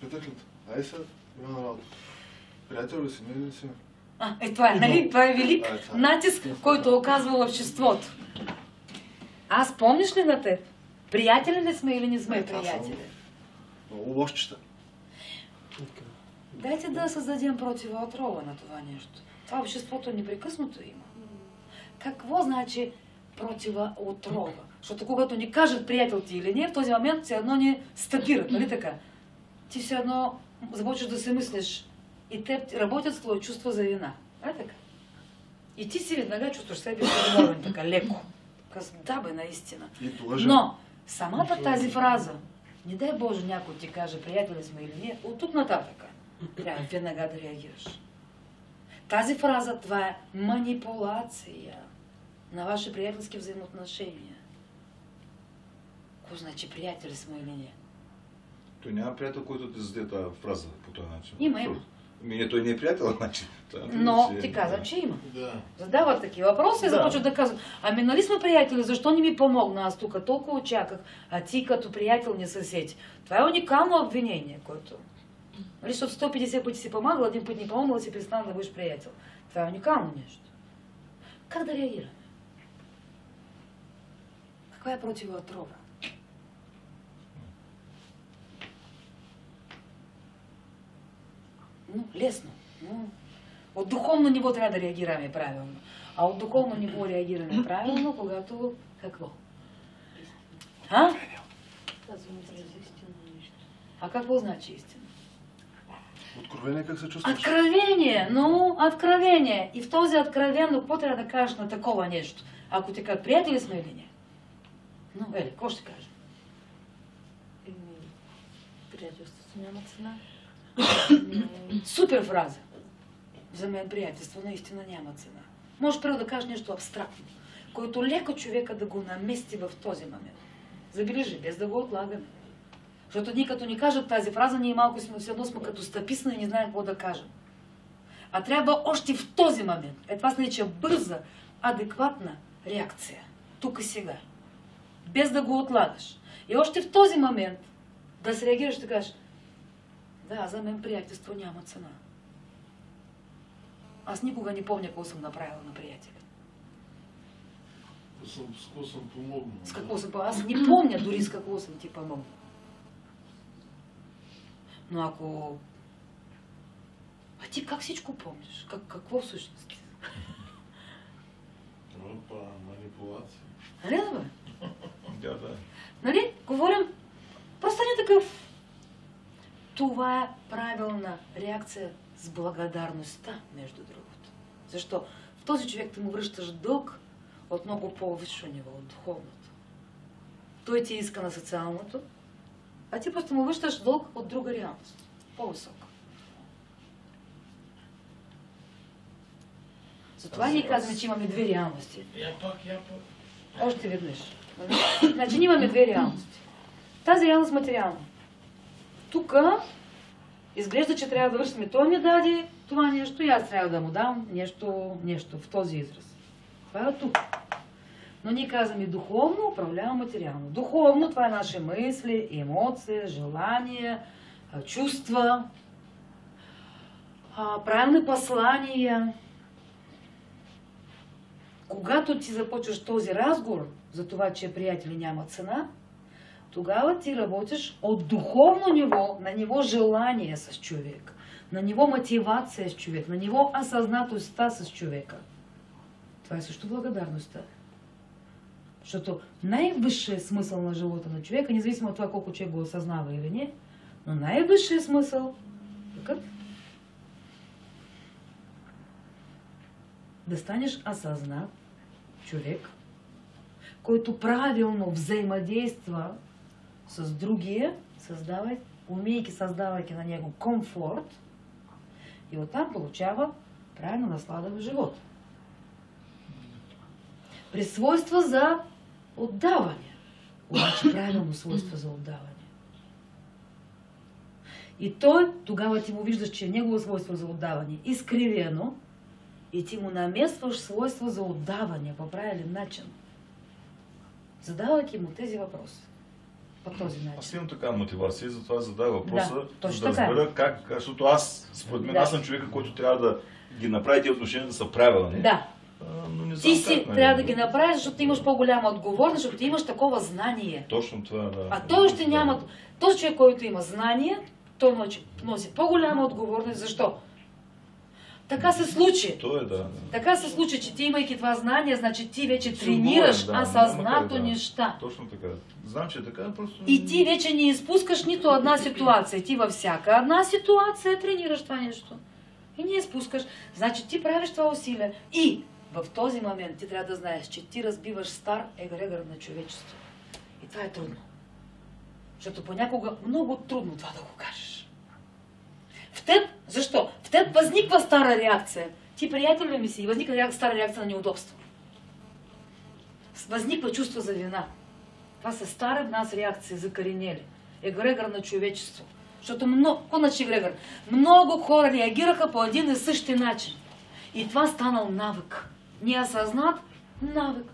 Питах ли те? Ай сега, има на работа. Приятел ли си, не ли си? Това е, нали? Това е велик това е. натиск, който оказва обществото. Аз помниш ли на теб? Приятели ли сме или не сме Това приятели? Много лошчета. Дайте да създадем противоотрова на това нещо. Това обществото непрекъснато има. Какво значи противоотрова? Защото когато ни кажат приятел ти или не, в този момент все едно ни стъпират, нали така? Ти все едно започваш да се мислиш и те работят с твое чувство за вина. Така? И ти си веднага чувстваш себе си виновен, така леко. Казвам, да бе, наистина. И лъжа. Но самата тази фраза, не дай Боже някой ти каже приятели сме или не, от тук нататък трябва веднага да реагираш. Тази фраза, това е манипулация на ваши приятелски взаимоотношения. Какво значи приятели сме или не? Той няма приятел, който да зададе тази фраза по този начин. Има. Не, той не е приятел, значи. Но ти каза, че има. Да. Задават такива въпроси и започват да казват, ами нали сме приятели, защо не ми помогна? Аз тук толкова очаках, а ти като приятел не съседи. Това е уникално обвинение, което... Нали, защото 150 пъти си помагала, един път не помогла, си престана да бъдеш приятел. Това е уникално нещо. Как да реагираме? Каква е противоотрова? Ну, лесно. Но от духовно ниво трябва да реагираме правилно. А от духовно ниво реагираме правилно, когато... Какво? А? Казваме за истина нещо. А какво значи истина? Откровение как се чувстваш? Откровение, но откровение. И в този откровенно, какво трябва да кажеш на такова нещо? Ако ти кажат, приятели сме или не? Ну, Ели, какво ще кажем? Приятелството няма цена. Супер фраза. За мен приятелство наистина няма цена. Може първо да кажеш нещо абстрактно, който леко човека да го намести в този момент. Забележи, без да го отлагаме. Защото ние като ни кажат тази фраза, ние малко сме все едно сме като стъписна и не знаем какво да кажем. А трябва още в този момент. Това се нарича бърза, адекватна реакция. Тук и сега. Без да го отлагаш. И още в този момент да се реагираш и да кажеш, да, за мен приятелство няма цена. Аз никога не помня какво съм направила на приятеля. С какво съм помогнал? С какво съм помогнала? Аз не помня дори с какво съм ти помогнала. Но ако... А ти как всичко помниш? Какво всъщност? Опа, манипулация. Нали да бе? Да. Нали? Говорим... Просто не такъв. Това е правилна реакция с благодарността, между другото. Защо? В този човек ти му връщаш дълг от много по-висше ниво, от духовното. Той ти иска на социалното, а ти просто му връщаш дълг от друга реалност. По-висока. Затова ние казваме, че имаме две реалности. Я пак. Още веднъж. Значи ние имаме две реалности. Тази реалност материална. Тук изглежда, че трябва да вършим. Той ми даде това нещо и аз трябва да му дам нещо в този израз. Това е тук. Но ние казваме духовно управлява материално. Духовно това е наши мисли, емоции, желания, чувства, правилни послания. Когато ти започваш този разговор за това, че приятели няма цена, тогава ти работиш от духовно ниво на ниво желание с човек, на ниво мотивация с човек, на ниво осъзнатостта с човека. Това е също благодарността. Защото най-висшият смисъл на живота на човека, независимо от това колко човек го осъзнава или не, но най-висшият смисъл какъв? Да станеш осъзнат човек, който правилно взаимодейства с другия, умейки създавайки на него комфорт, и оттам получава правилна наслада в живота. При свойства за отдаване. Обаче правилно свойство за отдаване. И той, тогава ти му виждаш, че е негово свойство за отдаване изкривено, и ти му наместваш свойство за отдаване по правилен начин. Задавайки му тези въпроси. По този начин. Аз имам такава мотивация и затова задава въпроса, точно за да разбера как, защото аз, според мен, аз съм човека, който трябва да ги направи тези отношения да са правилни. Да. Но не Ти знам си как, трябва да ги направиш, защото ти имаш по-голяма отговорност, защото ти имаш такова знание. Точно това, да. А той още няма. Този човек, който има знание, той носи по-голяма отговорност. Защо? Така се случи. То е, да. Така се случи, че ти, имайки това знание, значи ти вече Си тренираш отговорен, осъзнато да. неща. Точно така. Знам, че е така, просто... И ти вече не изпускаш нито една ситуация. Ти във всяка една ситуация тренираш това нещо. И не изпускаш. Значи ти правиш това усилие. И в този момент ти трябва да знаеш, че ти разбиваш стар егрегор на човечество. И това е трудно. Защото понякога много трудно това да го кажеш. В теб, защо? В теб възниква стара реакция. Ти приятел ли ми си? И възниква стара реакция на неудобство. Възниква чувство за вина. Това са стара в нас реакции, закоренели. Егрегор на човечество. Защото много хора реагираха по един и същи начин. И това станал навик. Неосъзнат навик,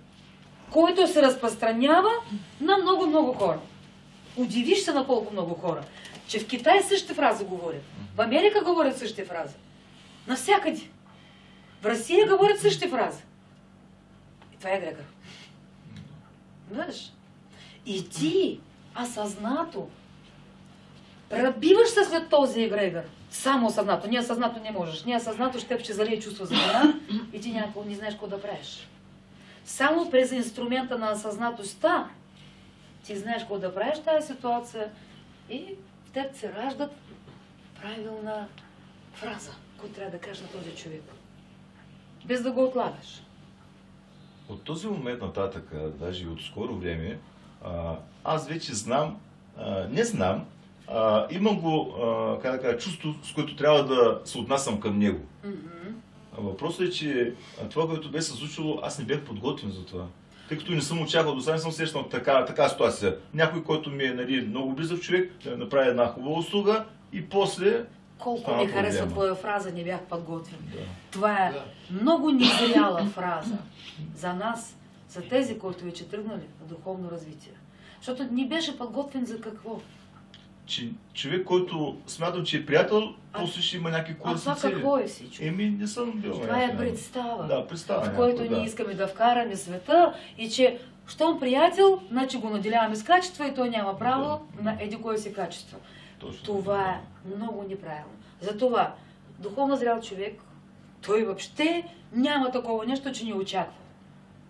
който се разпространява на много хора. Удивиш се на колко много хора, че в Китай същите фрази говорят. В Америка говорят същите фрази. Навсякъде. В Русия говорят същите фрази. И това е егрегор. Знаеш? И ти, осъзнато, пробиваш се след този егрегор. Само осъзнато. Неосъзнато не можеш. Неосъзнато ще залие чувство за вина и ти някакво не знаеш какво да правиш. Само през инструмента на осъзнатостта ти знаеш какво да правиш в тази ситуация и в теб се раждат правилна фраза, която трябва да кажеш на този човек. Без да го отлагаш. От този момент нататък, даже и от скоро време, аз вече знам, не знам, имам го чувство, с което трябва да се отнасям към него. Въпросът е, че това, което бе се случило, аз не бях подготвен за това. Тъй като не съм очаквал, до сега не съм срещнал така ситуация. Някой, който ми е много близък човек, да направи една хубава услуга и после... Колко ми харесва твоя фраза, не бях подготвен. Да. Това е много незряла фраза за нас, за тези, които вече тръгнали на духовно развитие. Защото не беше подготвен за какво? Че човек, който смятам, че е приятел, после ще има някакви курси. А това какво е всичко? Не съм бил. Това е представа, да, представа в който ние искаме да вкараме света и че щом приятел, значи го наделяваме с качества и той няма право на еди кое си качество. Точно. Това е много неправилно. Затова духовно зрял човек, той въобще няма такова нещо, че не очаква.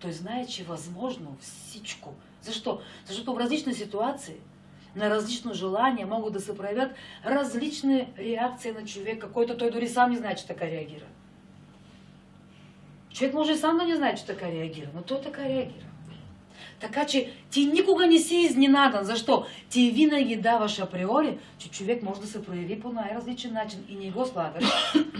Той знае, че е възможно всичко. Защо? Защото в различни ситуации, на различно желание могат да се проявят различни реакции на човека, който той дори сам не знае, че така реагира. Човек може сам да не знае, че така реагира, но той така реагира. Така че ти никога не си изненадан. Защо? Ти винаги даваш априори, че човек може да се прояви по най-различен начин и не го слагаш.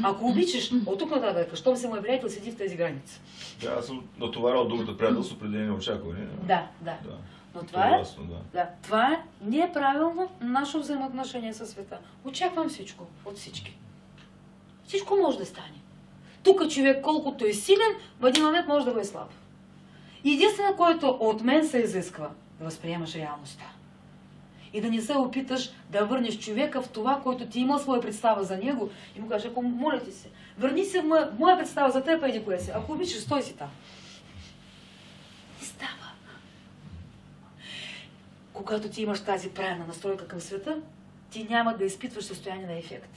Ако обичаш, от тук нататък, щом си мой приятел, седи в тези граници. Да, аз съм натоварал другата приятел с определени очаквания. Да. Но това това е неправилно наше взаимоотношение със света. Очаквам всичко от всички. Всичко може да стане. Тук човек, колкото е силен, в един момент може да го е слаб. Единствено, което от мен се изисква, да възприемаш реалността. И да не се опиташ да върнеш човека в това, което ти има своя представа за него и му кажеш, ако моля ти се, върни се в моя представа за теб, еди кое си. Ако обичаш, стой си там. Не става. когато ти имаш тази правилна настройка към света, ти няма да изпитваш състояние на ефект.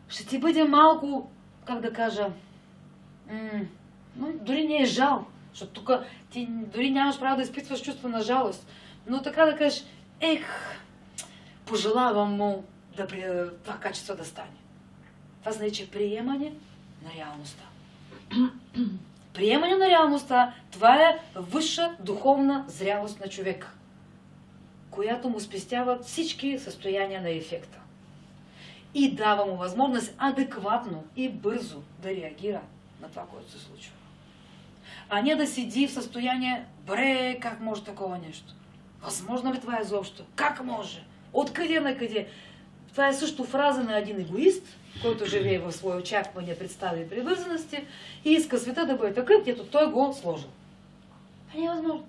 Ще ти бъде малко, как да кажа, дори не е жал, защото тук ти дори нямаш право да изпитваш чувство на жалост, но така да кажеш, пожелавам му това качество да стане. Това значи приемане на реалността. Приемане на реалността, това е висша духовна зрялост на човека, която му спестява всички състояния на ефекта. И дава му възможност адекватно и бързо да реагира на това, което се случва. А не да седи в състояние, как може такова нещо? Възможно ли това изобщо? Как може? Откъде на къде? Това е също фраза на един егоист, който живее в свои очаквания, представи и привързаности и иска света да бъде такъв, където той го сложил. Това не е възможно.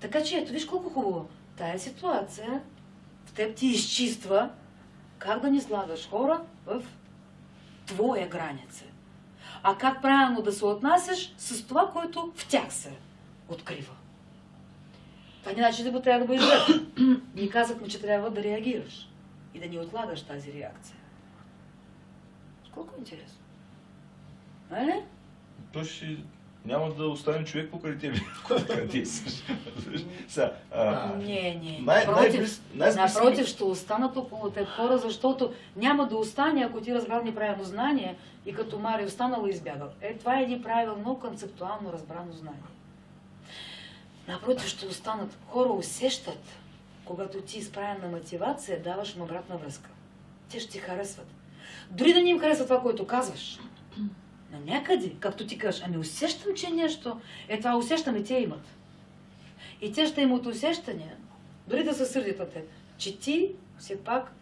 Така че ето, виж колко хубаво. Тая ситуация в теб ти изчиства как да не слагаш хора в твоя граница. А как правилно да се отнасяш с това, което в тях се открива. Това не значи да трябва да бъдеш жертва. Ние казахме, че трябва да реагираш и да не отлагаш тази реакция. Колко интересно. Нали? То ще няма да оставим човек покрай тебе. Не. Напротив, ще останат около теб хора, защото няма да остане, ако ти разбрал неправилно знание и като Мари останало и избягал. Това е неправилно концептуално разбрано знание. Напротив, ще останат. Хора усещат, когато ти изправен на мотивация, даваш им обратна връзка. Те ще ти харесват. Дори да не им харесва това, което казваш. На някъде, както ти кажеш, усещам, че нещо, това усещам и те имат. И те ще имат усещане, дори да се сърдят на теб, че ти все пак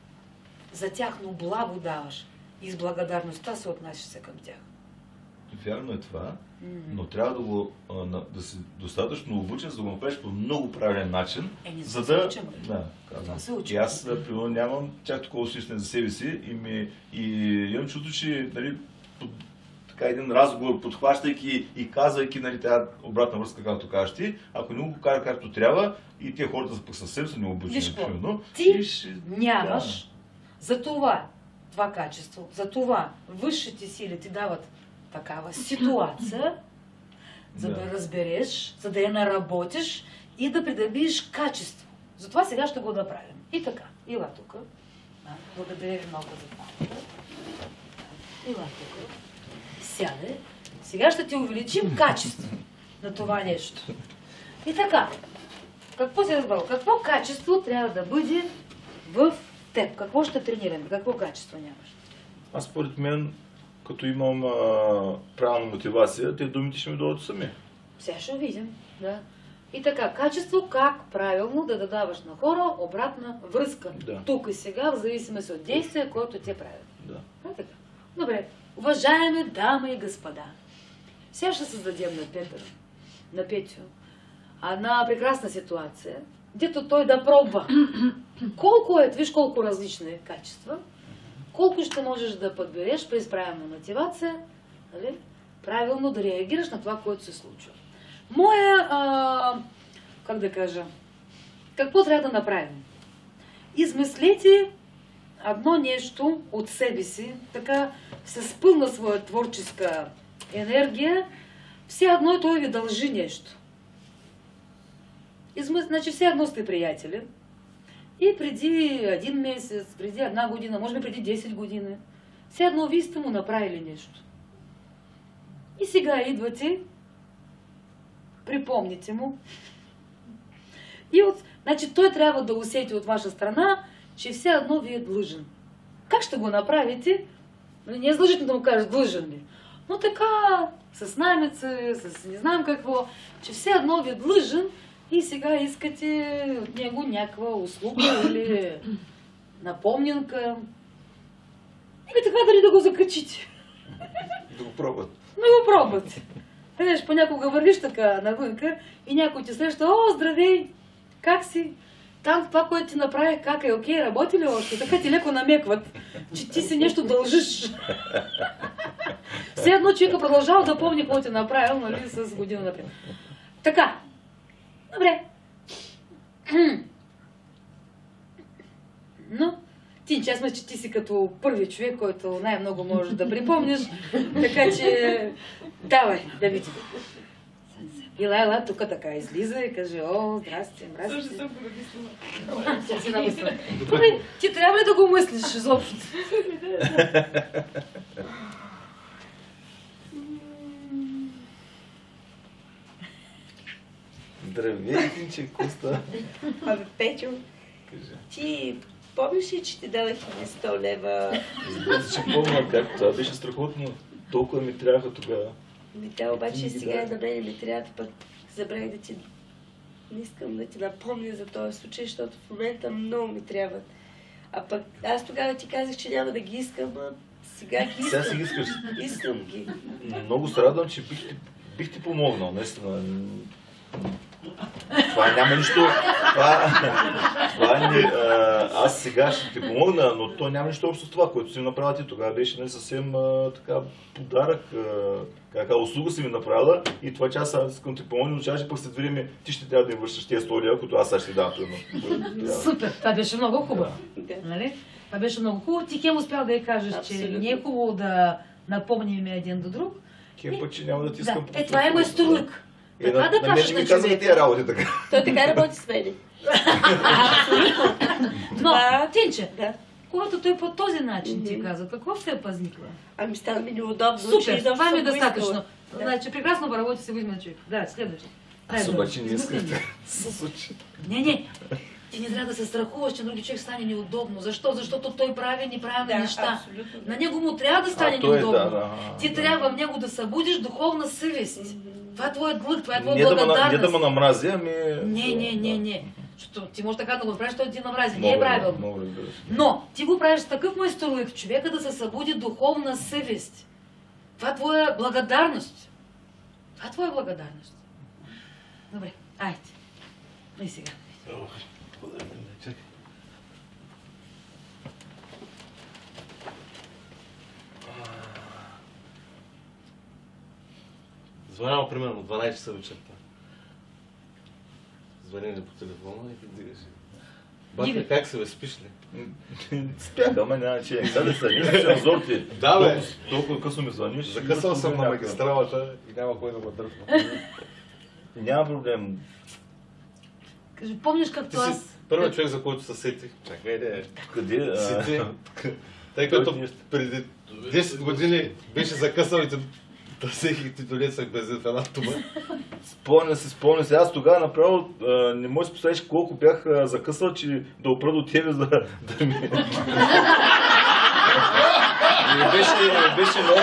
за тяхно благо даваш и с благодарността се отнасяш се към тях. Вярно е това, но трябва да си достатъчно обучен, за да го направиш по много правилен начин, за да... И аз, примерно, нямам чак такова усещане за себе си и имам чувство, че един разговор, подхващайки и казвайки тази обратна връзка, както кажеш ти, ако не го кажа както трябва, и тия хората са пък съвсем са необучени. Ти нямаш за това качество, за това висшите сили ти дават такава ситуация, за да разбереш, за да я наработиш и да придобиеш качество. Затова сега ще го направим. И така, ила тук. Благодаря ви много за това. Ила тук. Сяде. Сега ще ти увеличим качество на това нещо. И така, какво си разбрал? Какво качество трябва да бъде в теб? Какво ще тренираме? Какво качество нямаш? Аз според мен, като имам правилна мотивация, те думите ще ми дойдат сами. Сега ще видим. Да. И така, качество, как правилно да даваш на хора обратна връзка. Да. Тук и сега, в зависимост от действия, което те правят. Да. Така. Добре. Уважаеми дами и господа, сега ще създадем на Петю една прекрасна ситуация, дето той да пробва виж колко различни качества, колко ще можеш да подбереш при правилна мотивация, нали? Правилно да реагираш на това, което се случва. Как да кажа, какво трябва да направим? Измислете едно нещо от себе си, така с пълна своя творческа енергия, все едно той ви дължи нещо. Значи все едно сте приятели. И преди 1 месец, преди 1 година, може би преди 10 години, все едно вие сте му направили нещо. И сега идвате, припомните му. Значи той трябва да усети от ваша страна, че все едно ви е длъжен. Как ще го направите? Не е задължително да му кажеш длъжен ли. Но така, с намеца, с не знам какво, че все едно ви е длъжен и сега искате от него някаква услуга или напомнянка. И така дали да го закачите. Да го пробват. Да го пробвате. Видиш, понякога вървиш така навънка и някой ти среща: "О, здравей! Как си? Там това, което ти направих, как е, окей, работи ли още?" Така ти леко намекват, че ти си нещо дължиш. Все едно човека продължава да помни какво ти направил, нали, с година напред. Така, Добре. Но, Тинче, аз мисля, че ти си като първи човек, който най-много можеш да припомниш. Така че, давай, да видим. Ела, тук така излиза и каже, о, здрасти, здрасти. Също съм го намислила. Тя си намисля. Добре, ти трябва ли да го мислиш изобщо? Здравей, Тинче, Коста. Абе, Петю, ти помниш ли, че ти дадах 100 лева? Разбира се, че помня как това беше страхотно. Толкова ми трябваха тогава. Да, обаче сега на мен ми трябва, пък забравих да ти... Не искам да ти напомня за този случай, защото в момента много ми трябват. А пък аз тогава ти казах, че няма да ги искам, а сега ги искам. Сега си ги искаш. Искам ги. Много се радвам, че бих ти помогнал, наистина. Това няма нищо. Аз сега ще ти помогна, но то няма нищо общо с това, което си ми направила ти. Тогава беше не съвсем така подарък, услуга си ми направила и това, че аз искам да ти помогна, но че пък след време ти ще трябва да ми вършиш тези 100 лева, които аз сега ще ти дам. Супер, това беше много хубаво. Нали? Това беше много хубаво. Ти Кем успял да я кажеш, че не е хубаво да напомним един до друг. Кем път, че няма да ти искам. Това е майсторлък. Така да кажеш на човек. Тия работи така. Той така работи с мен. Но, Тинче, когато той по този начин ти каза, какво се пазниква? Ами стана ми неудобно. Супер, това ми е достатъчно. Значи, прекрасно поработи се го измина човек. Да, следващи. Аз обаче не исках да се случи. Не. Ти не трябва да се страхуваш, че други човек стане неудобно. Защо? Защото той прави неправилни неща. На него му трябва да стане неудобно. Ти трябва в него да събудиш духовна съвест. Това е твоят длъг, това е твоя благодарност. Не да ме намрази, ами... Не. Защото ти можеш така да го правиш, той ти намрази. Не е правилно. Но ти го правиш с такъв майсторлък, човека да се събуди духовна съвест. Това е твоя благодарност. Това е твоя благодарност. Добре, айде. И сега. Чакай. Звънял примерно 12 часа вечерта. Звъняли по телефона и ти дигаш. Батя, как се бе, спиш ли? Спях, ама няма че. Сега да се нисаш обзор ти. Да, бе. Толкова късно ми звъниш. Закъсал съм на магистралата и няма кой да ме дърпа. Няма проблем. Кажи, помниш както аз... Първият човек, за който се сетих. Чакай, де. Къде? Сети. Тъй като преди 10 години беше закъсал и да сехих ти долесах без една туба. Спомня се. Аз тогава направо не можеш да представиш колко бях закъсал, че да опра до тебе, за да ми... Беше много...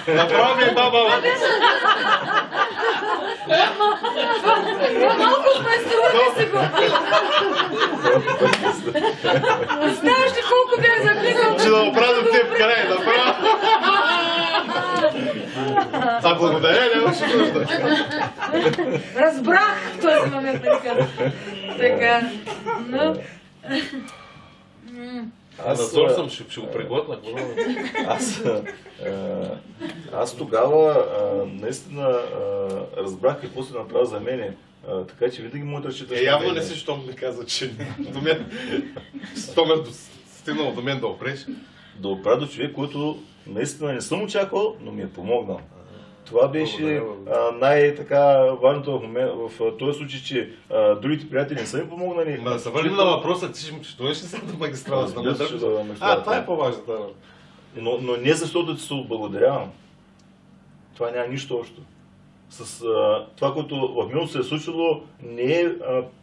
Направо ми е баба! Малко спайструвате си го! Знаеш ли колко бях записал? Ще да оправдам теб край, направо! А благодаря, нямаше нужда. Разбрах в този момент, така. Но... Назор съм, ще го приготвя. Аз тогава наистина разбрах какво се направи за мене. Така че винаги му да разчиташ. Явно не си, щом ми каза, че до мен, стигнал до мен да опреш. Да опра до човек, който наистина не съм очаквал, но ми е помогнал. Това беше най-важното в този случай, че другите приятели не са ми помогнали. Да се върнем на въпроса, ти ще дойдеш ли сега до магистрала? Това е по-важната. Но не защото ти се отблагодарявам. Това няма нищо общо. С това, което в миналото се е случило, не е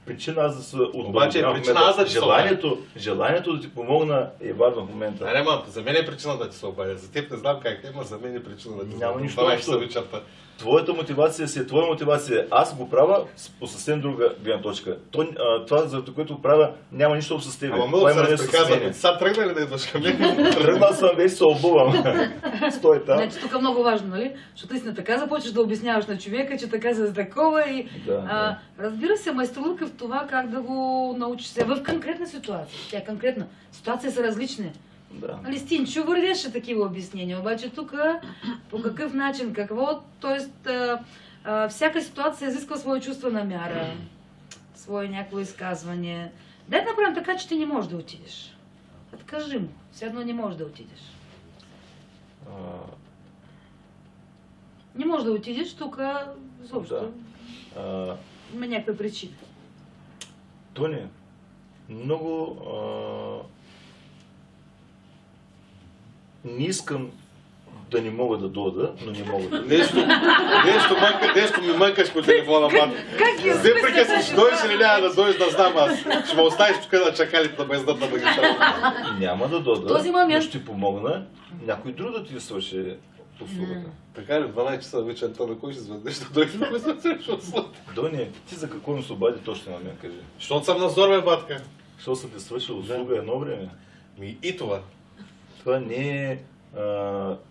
причина аз да се отблагодарявам. Обаче е причина аз да ти се обадя. Желанието да ти помогна е важно в момента. За мен е причина да ти се обадя. За теб не знам как е, но за мен е причина да ти се обадя. Няма нищо общо. Твоята мотивация си е твоя мотивация. Аз го правя по съвсем друга гледна точка. Това, за което го правя, няма нищо общо с теб. Ама много се разприказва. Сега тръгна ли да идваш към мен? Тръгнал съм, вече се обувам. Стой там. Значи тук е много важно, нали? Защото наистина така започваш да обясняваш на човека, че така се такова и... Разбира се, майсторлъка в това как да го научиш се в конкретна ситуация. Тя е конкретна. Ситуации са различни. Да. Нали, Стинчо вървеше такива обяснения, обаче тук по какъв начин, какво, т.е. всяка ситуация изисква своя чувство на мяра, свое някакво изказване. Дай да направим така, че ти не можеш да отидеш. Откажи му, все едно не можеш да отидеш. Не можеш да отидеш, тук изобщо има някаква причина. Тони, много не искам да не мога да дойда, но не мога да. Нещо ми мъкаш по телефона, мат. Взе прекъсваш, дойдеш или няма да дойдеш, да знам аз. Ще ме оставиш тук на чакалите на бездътна магистрала. Няма да дойда, Този момент... но ще помогна някой друг да ти свърши услугата. Така ли, 12 часа вечерта на кой ще звъднеш да дойде да ме свършиш услугата? Дони, ти за какво ми се обади точно на мен, кажи? Защото съм надзор, бе, батка. Защото съм ти свършил услуга едно време. И това. Това не е...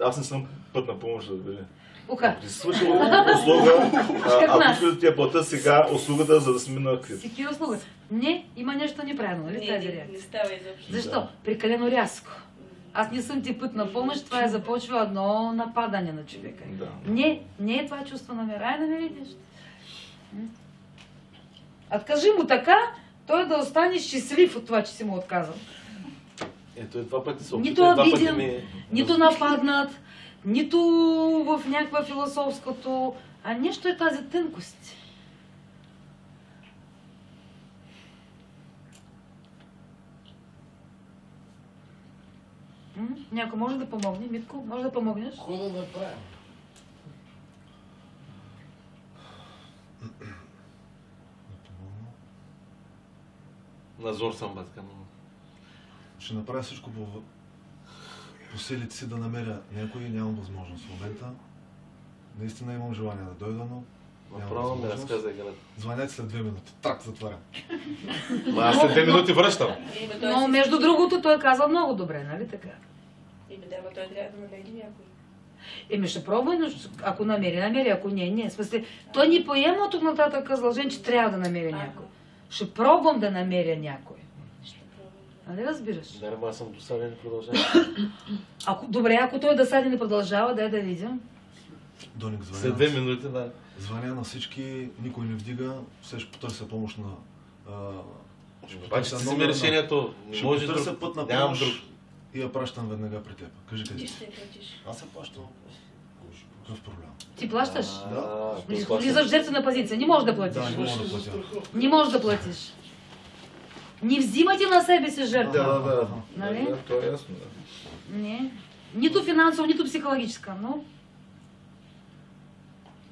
аз не съм пътна помощ, да бъде. Уха. Ти си свършил услуга, ако искаш да ти я плата сега услугата, за да си мина къде. Всеки услуга. Не, има нещо неправилно, нали тази Не реакция? става изобщо. Защо? Прекалено рязко. Аз не съм ти път на помощ, това е започва едно нападане на човека. Да. Не е това чувство на мира, да не видиш. Откажи му така, той да остане щастлив от това, че си му отказал. Ето и два пъти се Нито обиден, нито нападнат, нито в някаква философското, а нещо е тази тънкост. Някой може да помогне? Митко, може да помогнеш? Какво да направим? Назор съм, батка. Ще направя всичко по силите си да намеря някой, нямам възможност в момента. Наистина имам желание да дойда, но Направо ми разказа играта. звънят след 2 минути. Трак, затварям. Аз след 2 минути връщам. Но между другото той каза много добре, нали така? Да, но той трябва да намери някой. Еми ще пробвай, но ако намери, ако не. В смъсъл, той ни поема от тук нататък задължен, че трябва да намери някой. Ще пробвам да намеря някой. Нали разбираш? Да, но аз съм досаден и продължавам. Добре, ако той досаден не продължава, дай да видим. Доник След 2 минути, да. Звъня на всички, никой не вдига, все ще потърся помощ на... Обаче си вземи решението. Ще Може потърся друг. път на Нямам помощ друг. и я пращам веднага при теб. Кажи къде Ти си. ще платиш. Аз се плащам. Какъв проблем? Ти плащаш? Да. Влизаш в жертвена позиция. Не можеш да платиш. Да, не мога да платя. Не можеш да платиш. Не взимайте на себе си жертва. Да. Нали? Да, то е ясно, да. Не. Нито финансово, нито психологическа, но...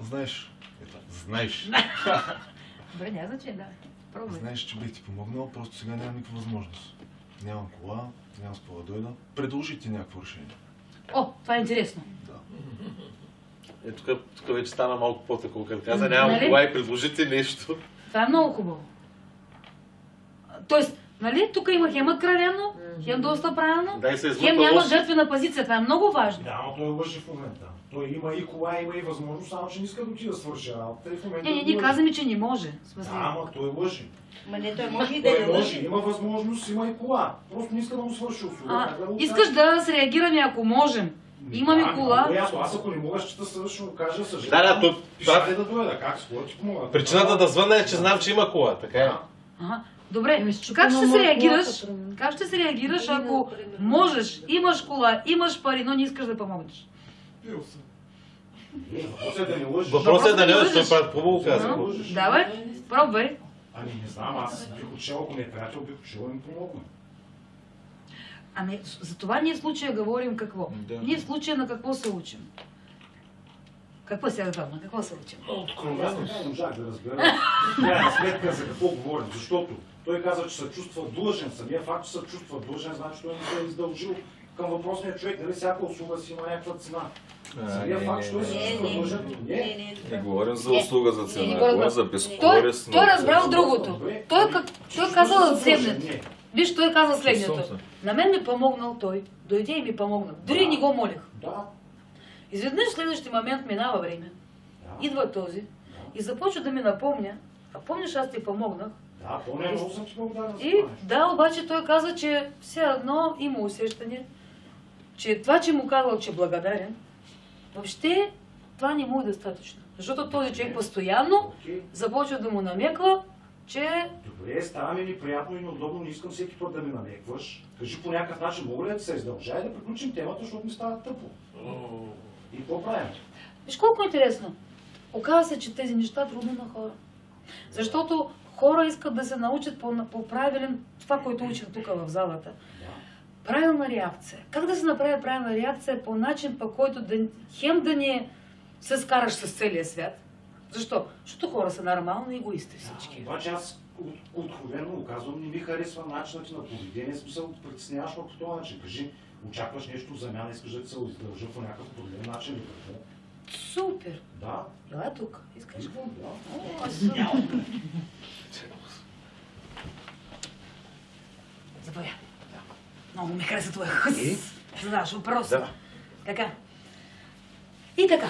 Знаеш, Добре, няма значение, да. Пробвай. знаеш, че бих ти помогнал, просто сега нямам никаква възможност. Нямам кола, нямам с какво да дойда. Предложи ти някакво решение. О, това е интересно. Да. Тук вече стана малко по-такова, като каза, нямам Нали? кола и предложите нещо. Това е много хубаво. Тоест, нали, тук има хем откровено, хем доста правилно, Дай се хем няма жертвена позиция. Това е много важно. Да, но той лъжи в момента. Той има и кола, има и възможност, само че не иска да отида да свърши работа и в момента... Не казваме, че не може. В смисъл. Да, ама той лъжи. Ма не, той може и да Той не лъжи, лъжи. има възможност, има и кола. Просто не иска да му свърши услуга. Искаш да се реагираме, ако можем. Имаме кола. Аз ако не мога, ще ще го кажа съжалявам. Да, то... Пишай да дойда, как с кой ти помога? Причината да звънна е, че знам, че има кола, така е. Добре, как ще се реагираш? Как ще се реагираш, ако можеш, имаш кола, имаш пари, но не искаш да помогнеш? Пил съм. Въпросът е да не лъжиш. Въпросът е да не лъжеш. лъжиш, той хубаво каза. Давай, пробвай. Ами не знам, аз бих отшел, ако ми е приятел, бих отшел да ми помогна. Ами, за това ние в случая говорим какво? Да. Ние в случая на какво се учим? Какво се разбрал? На какво се учим? Аз не можах да разбера. Крайна сметка за какво говорим, защото той каза, че се чувства длъжен. Самия факт, че се чувства длъжен, значи той не се е издължил към въпросния човек. Нали всяка услуга си има някаква цена. Самия факт, че той се чувства длъжен. Не говорим за услуга за цена, Не, говорим за Той безкорисно. разбрал другото. Той казал следното. Виж, той каза следното. На мен ми помогнал той. Дойде и ми помогна. Дори не го молих. Да. Изведнъж в следващия момент минава време. Идва този и започва да ми напомня. А помниш, аз ти помогнах. Да, помня, много съм ти благодарен за И това. да, обаче той каза, че все едно има усещане, че това, че му казал, че е благодарен, въобще това не му е достатъчно. Защото този човек постоянно започва да му намеква, че... Добре, става ми неприятно и неудобно, не искам всеки път да ми намекваш. Кажи по някакъв начин, мога ли да се издължа и да приключим темата, защото ми става тъпо. И какво правим? Виж колко интересно. Оказва се, че тези неща трудно на хора. Защото хора искат да се научат по правилен това, което учим тук в залата. Правилна реакция. Как да се направи правилна реакция по начин, по който хем да не се скараш с целия свят? Защо? Защото хора са нормални егоисти всички. Обаче аз откровено казвам, не ми харесва начинът ти на поведение, смисъл, притесняваш по този начин. Кажи, очакваш нещо в замяна, искаш да се издължа по някакъв проблем начин или какво? Супер! Да. Ела тук. Искаш го? Да. Заповядай. Много ми хареса твоя хъс. Задаваш въпрос. Да. Така. И така.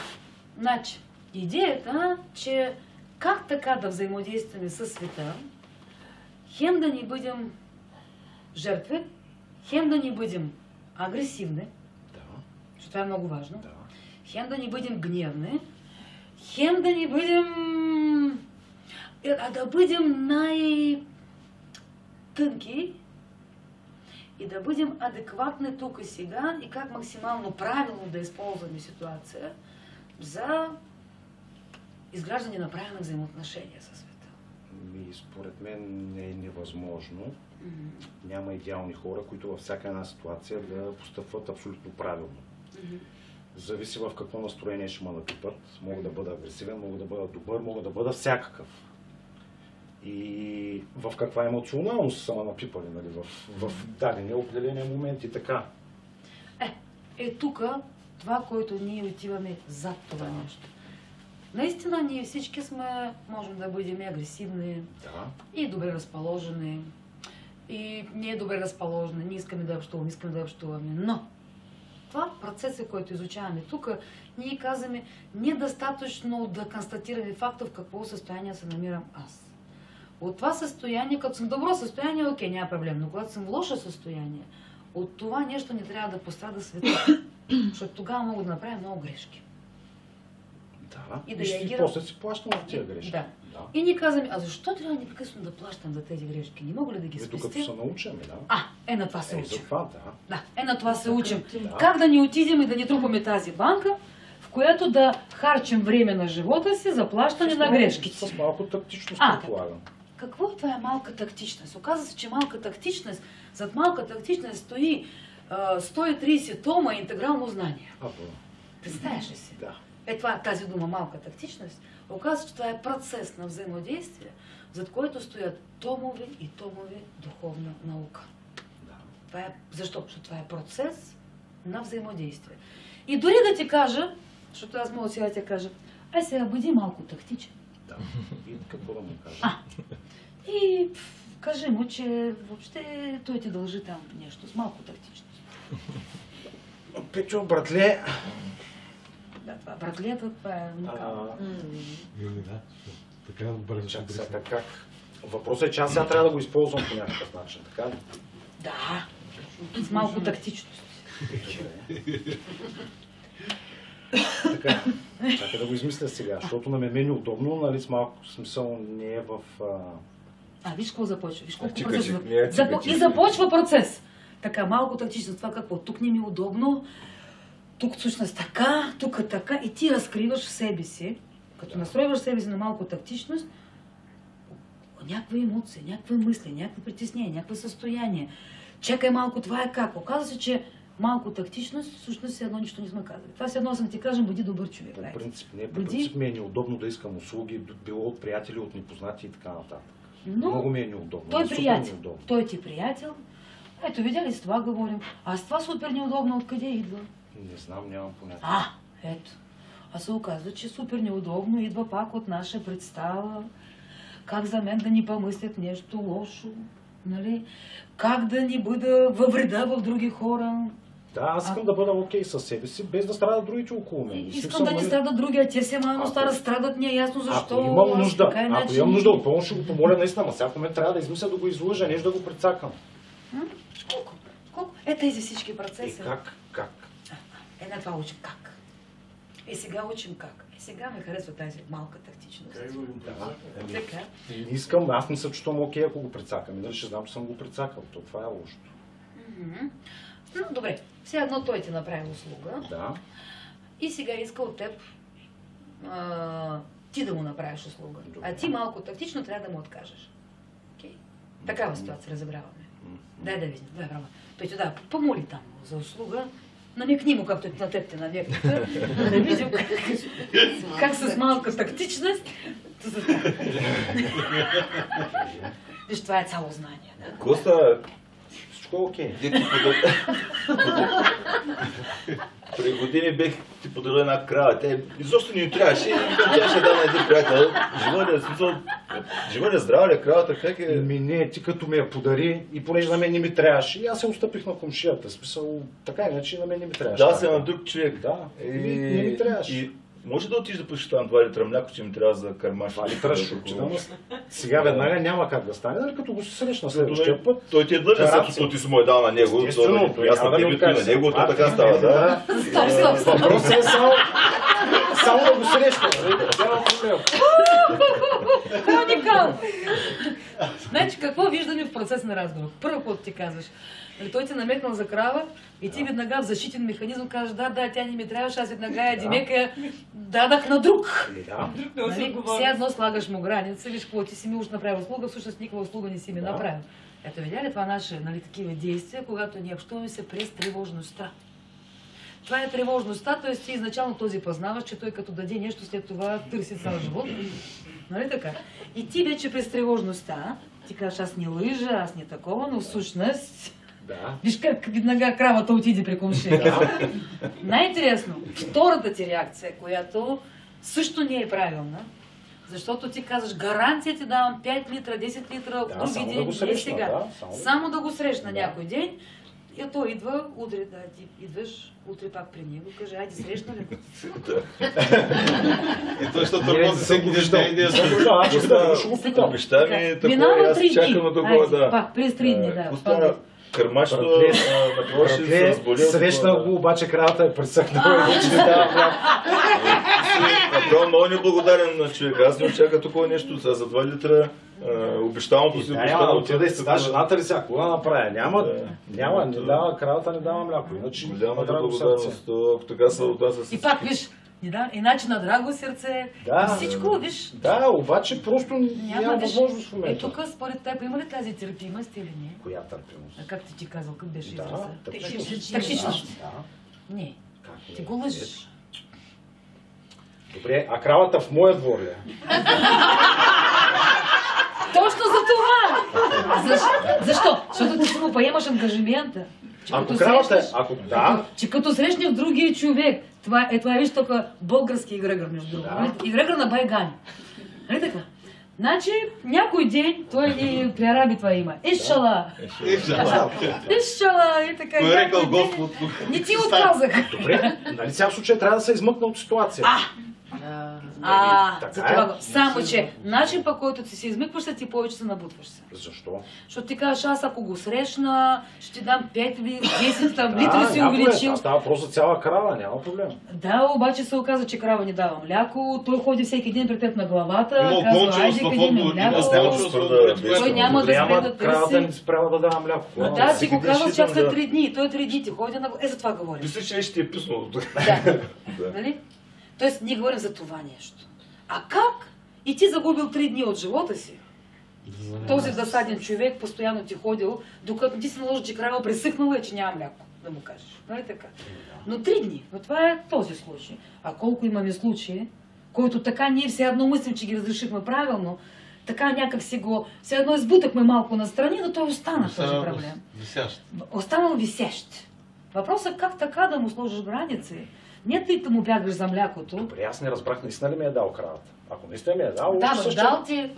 Значи, идеята, че как така да взаимодействаме със света, хем да не бъдем жертви, хем да не бъдем агресивни, защото това е много важно, хем да не бъдем гневни, хем да не бъдем... да бъдем най-тънки и да бъдем адекватни тук и сега и как максимално правилно да използваме ситуация за изграждане на правилни взаимоотношения със света. Според мен е невъзможно. Няма идеални хора, които във всяка една ситуация да постъпват абсолютно правилно. Зависи в какво настроение ще ме напипат. Мога да бъда агресивен, мога да бъда добър, мога да бъда всякакъв. И в каква емоционалност са ме напипали, нали, в дадени определени моменти, така. Тук това, което ние отиваме зад това нещо. Наистина ние всички можем да бъдем агресивни и добре разположени. И ние добре разположени, ние искаме да общуваме, но това процесът, който изучаваме тук, ние казваме недостатъчно да констатираме факта в какво състояние се намирам аз. От това състояние, като съм в добро състояние, окей, няма проблем, но когато съм в лошо състояние, от това нещо не трябва да пострада света, защото тогава мога да направя много грешки. И да реагирам. После си плащам от тези грешки. Да. И ние казваме, а защо трябва непрекъснато да плащам за тези грешки? Не мога ли да ги спестя? Като се научим, на това се учим. На това се Да. учим. Как да не отидем и да не трупаме тази банка, в която да харчим време на живота си за плащане на грешките. С малко тактичност, предполагам. Какво е това малка тактичност? Оказва се, че малка тактичност, зад малка тактичност стои 130 тома интегрално знание. Представяш ли си? Да. Тази дума малка тактичност, оказва се, че това е процес на взаимодействие, зад който стоят томови и томови духовна наука. Защо? Защото това е процес на взаимодействие. И дори да ти кажа, защото аз мога сега да ти кажа, сега бъди малко тактичен. Да. И какво да му кажа? И кажи му, че въобще той ти дължи там нещо с малко тактичност. Петю, братле... това братлето, това е уникално. Така бързо ще брисне. Въпросът е, че аз сега трябва да го използвам по някакъв начин, така ли? Да, с малко тактичност. Така, чакай да го измисля сега, защото на мен е удобно, нали, с малко смисъл не е в... Виж какво започва, виж колко процес. И започва процес. Така, малко тактичност, това какво? Тук не ми е удобно, тук всъщност така, тук така, и ти разкриваш в себе си, като настройваш себе си на малко тактичност, някаква емоция, някакви мисли, някакви притеснения, някакво състояние. Чакай малко, това е как? Оказва се, че малко тактичност, всъщност едно нищо не сме казали. Това едно съм ти кажем, бъди добър човек. По принцип ми е неудобно да искам услуги, било от приятели, от непознати и така нататък. Много ми е неудобно. Той е приятел. Той ти е приятел. Ето, видя ли, с това говорим. Аз това супер неудобно, откъде идва? Не знам, нямам понятие. Ето. А се оказва, че супер неудобно идва пак от наша представа. Как за мен да ни помислят нещо лошо, нали? Как да ни бъда във вреда в други хора. Да, аз искам да бъда окей със себе си, без да страдат другите около мен. Искам да не страдат други, а те се малко страдат, не е ясно защо. Ако имам нужда от помощ, ще го помоля наистина, но сега в момент трябва да измисля да го излъжа, нещо да го прецакам. Колко? Тези всички процеси. Как? На това учим как. Сега учим как. Сега ме харесва тази малка тактичност. Така. Не искам, аз не се чувствам окей, ако го прецакам. Иначе ще знам, че съм го прецакал. Това е лошото. Но добре, все едно той ти направи услуга. Да. И сега иска от теб ти да му направиш услуга. А ти малко тактично трябва да му откажеш. Okay. Такава ситуация разбраваме. Дай да видим. Той ти да помоли там за услуга. Намекни му, както на теб те навекнаха, да видим как с малка тактичност. Виж, това е цяло знание. Да? Коста, Всичко е окей. Преди години бех ти подарил една крава. Изобщо не трябваше. Тя ще даде на един приятел. Жива ли, здрава ли кравата? Как е? Не, ти като ме я подари и понеже на мен не ми трябваше, и аз се отстъпих на комшията. Смисъл, така иначе на мен не ми трябваше. Да, се на друг човек. Да, не ми трябваше. Може да отидеш да посчитавам 2 литра мляко, че ми трябва за кармаш. 2 литра ще отчитам. Сега веднага няма как да стане, нали като го се срещна следващия път. Той ти е длъжен, защото ти си му е дал на него. Естествено, аз на теб на него, то така става, да. Въпросът е само да го срещна. Няма проблем. Уникално! Значи, какво виждаме в процес на разговор? Първо, когато ти казваш, той ти намекнал за крава и ти веднага в защитен механизъм кажеш, да, тя не ми трябваше, аз веднага Димека дадах на друг. Нали? Все едно слагаш му граница, виж какво ти си ми уж направил услуга, всъщност никаква услуга не си ми направил. Ето видя ли това наше, нали, такива действия, когато ние общуваме се през тревожността. Това е тревожността, т.е. ти изначално този познаваш, че той като даде нещо, след това търси цял живот. Нали така? И ти вече през тревожността, ти кажеш, аз не лъжа, аз не такова, но всъщност... Да. Виж как веднага кравата отиде при комшия. Най-интересно, втората ти реакция, която също не е правилна, защото ти казваш, гаранция ти давам 5 литра, 10 литра, други ден, не сега. Само да го срещна някой ден. И той идва утре, ти идваш утре пак при него, каже, айде срещна ли? И той ще търпози всеки ден. Ще го питам. Обеща ми такова, аз чакам на такова, да. Пак, през 3 дни, да. Кърмачето на ще се разболел. Срещна го, обаче кравата е пресъхнала и вече не дава хляб. Направо много неблагодарен на човек. Аз не очаква такова нещо за 2 литра. Обещаното си обещано. Отида и се да, жената ли сега, кога направя? Няма, не дава, кравата не дава мляко. Иначе голяма благодарност, ако така са отнася с... И пак, виж, иначе на драго сърце, всичко, виж. Да, обаче просто няма възможност в момента. Тук, според теб, има ли тази търпимост или не? Коя търпимост? А как ти казал, как беше израза? Тактичност. Не, ти го лъжиш. Добре, а кравата в моя двор ли? Точно за това! Защо? Защото ти си му поемаш ангажимента. Ако кравата, че като срещнеш другия човек, това е виж тук български егрегор, между другото. Егрегор на байгани. Нали така? Значи, някой ден, той ни при араби това има. Ишала! Ишала! И така. Кой е рекал Господ? Не ти отказах. Добре, нали сега в случая трябва да се измъкна от ситуация. За това. Само, че начин, по който ти се измикваш, ти повече се набутваш се. Защо? Защото ти кажеш, аз ако го срещна, ще ти дам 5 или 10 литри си увеличил. Става въпрос за цяла крава, няма проблем. Да, обаче се оказа, че крава не дава мляко, той ходи всеки ден при теб на главата, казва, айде къде ми мляко. Той няма да спре да търси. Кравата не спряла да дава мляко. Да, си го казва чак след 3 дни. Той 3 дни ти ходи на главата. За това говорим. Мисля, че ще ти е писнало. Да. Нали? Тоест, ние говорим за това нещо. А как? И ти загубил 3 дни от живота си. Този досаден човек постоянно ти ходил, докато ти си наложи, че крава пресъхнала и че няма мляко, да му кажеш. Нали така? Но 3 дни. Но това е този случай. А колко имаме случаи, които така ние все едно мислим, че ги разрешихме правилно, така някак си го, все едно избутахме малко настрани, но той остана този проблем. Висящ. Останал висящ. Въпросът е как така да му сложиш граници. Не ти да му бягаш за млякото. Добре, аз не разбрах, наистина ли ми е дал кравата? Ако наистина ми е дал, дал ти.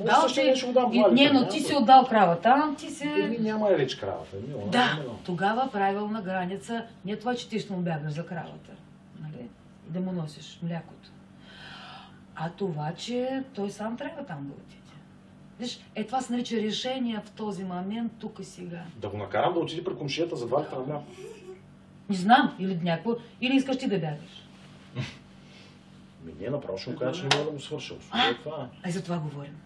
Не, но ти си отдал кравата, ти си... Няма я вече кравата. Да, тогава правилна граница, не това, че ти ще му бягаш за кравата, нали? Да му носиш млякото. А това, че той сам трябва там да отиде. Виж, това се нарича решение в този момент, тук и сега. Да го накарам да отиде при комшията за 2 литра мляко. Не знам, или искаш ти да бягаш. Не, направо ще му кажа, че не мога да му свърша. За това говорим.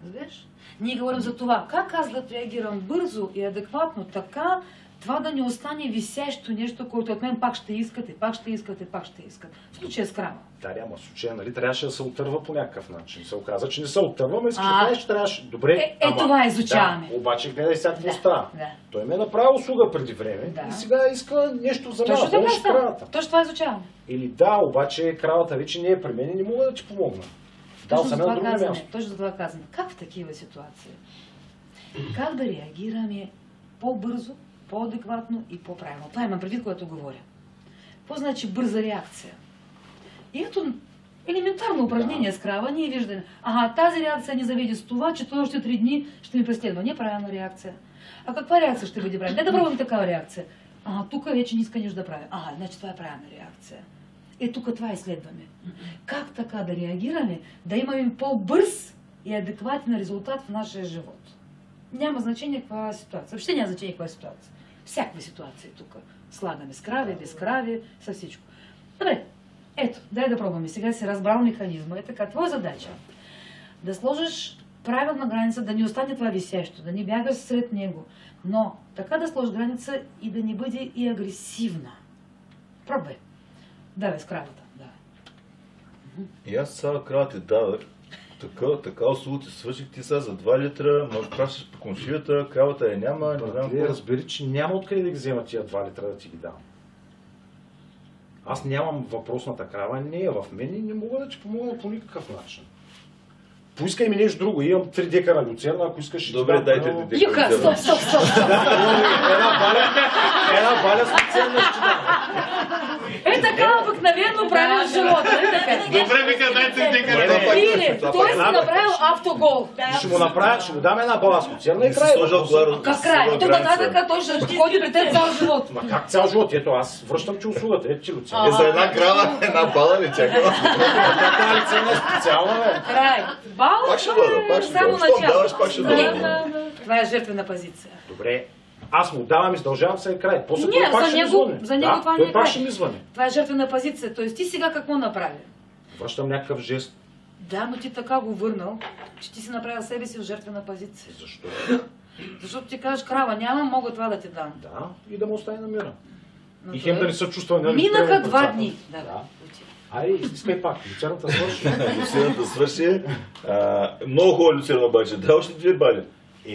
Разбираш? Ние говорим за това, как аз да реагирам бързо и адекватно, така това да не остане висящо нещо, което от мен пак ще искате, пак ще искате, пак ще искате. В случая с крава. Да, ама в случая, нали, трябваше да се отърва по някакъв начин. Се оказа, че не се отърва, но искаш да кажеш, че трябваше. Добре, това изучаваме. Да, обаче гледай сега какво става. Да. Той ме направи услуга преди време и сега иска нещо за мен. Точно кравата. Точно това изучаваме. Или да, обаче кравата вече не е при мен и не мога да ти помогна. Дал съм на друго място. Точно за това казваме. Как в такива ситуации? Как да реагираме по-бързо, по-адекватно и по-правилно? Това имам предвид, което говоря. Какво значи бърза реакция? И ето елементарно упражнение с крава, ние виждаме, тази реакция не завиди с това, че той още 3 дни ще ми преследва. Неправилна реакция. А каква реакция ще бъде правилна? Не да пробвам такава реакция. Тук вече не иска нищо да правя. Значи това е правилна реакция. Тук това изследваме. Как така да реагираме, да имаме по-бърз и адекватен резултат в нашия живот? Няма значение каква е ситуация. Въобще няма значение каква е ситуация. Всякакви ситуации тук. Слагаме с крави, без крави, със всичко. Добре, дай да пробваме. Сега си разбрал механизма. Така, твоя задача да сложиш правилна граница, да не остане това висящо, да не бягаш сред него. Но така да сложиш граница и да не бъде и агресивна. Пробвай. Давай с кравата. И аз цяла крава ти дадах. Така услуга ти свърших ти сега за 2 литра, може да пращаш по коншията, кравата я няма, не знам какво. Разбери, че няма откъде да ги взема тия 2 литра да ти ги дам. Аз нямам въпросната крава, не е в мен и не мога да ти помогна по никакъв начин. Поискай ми нещо друго, имам 3 дека на люцерна, ако искаш... Добре, дайте 3 дека. Юка, стоп! Една баля с люцерна ще дам. Така обикновено правил живота. Добре, вика, дайте 3 дека. Или той си направил автогол. Ще му дам една бала с люцерна и край. Как край? Тук нататък той ще ходи при теб цял живот. Ма как цял живот? Ето аз връщам ти услугата, ето ти люцерна. За една крава, една бала ли чакава? Тази люцерна е специална, бе. Край. Бал? Пак ще дойда, само начало. Пак ще дойда. Това е жертвена позиция. Добре. Аз му давам, издължавам се и край. После Не, той пак ще ми звъни. за него това не той е пак край. ще ми звъни. Това е жертвена позиция. Тоест ти сега какво направи? Връщам някакъв жест. Да, но ти така го върнал, че ти си направил себе си в жертвена позиция. Защо? Защото ти кажеш, крава няма, мога това да ти дам. Да, и да му остане на мира. Но И хем да не се чувства... Минаха 2 дни. Да. Айде, искай пак. Люцерната свърши. Люцерната свърши. Много хубава люцерна обаче. Да, още 2 бали.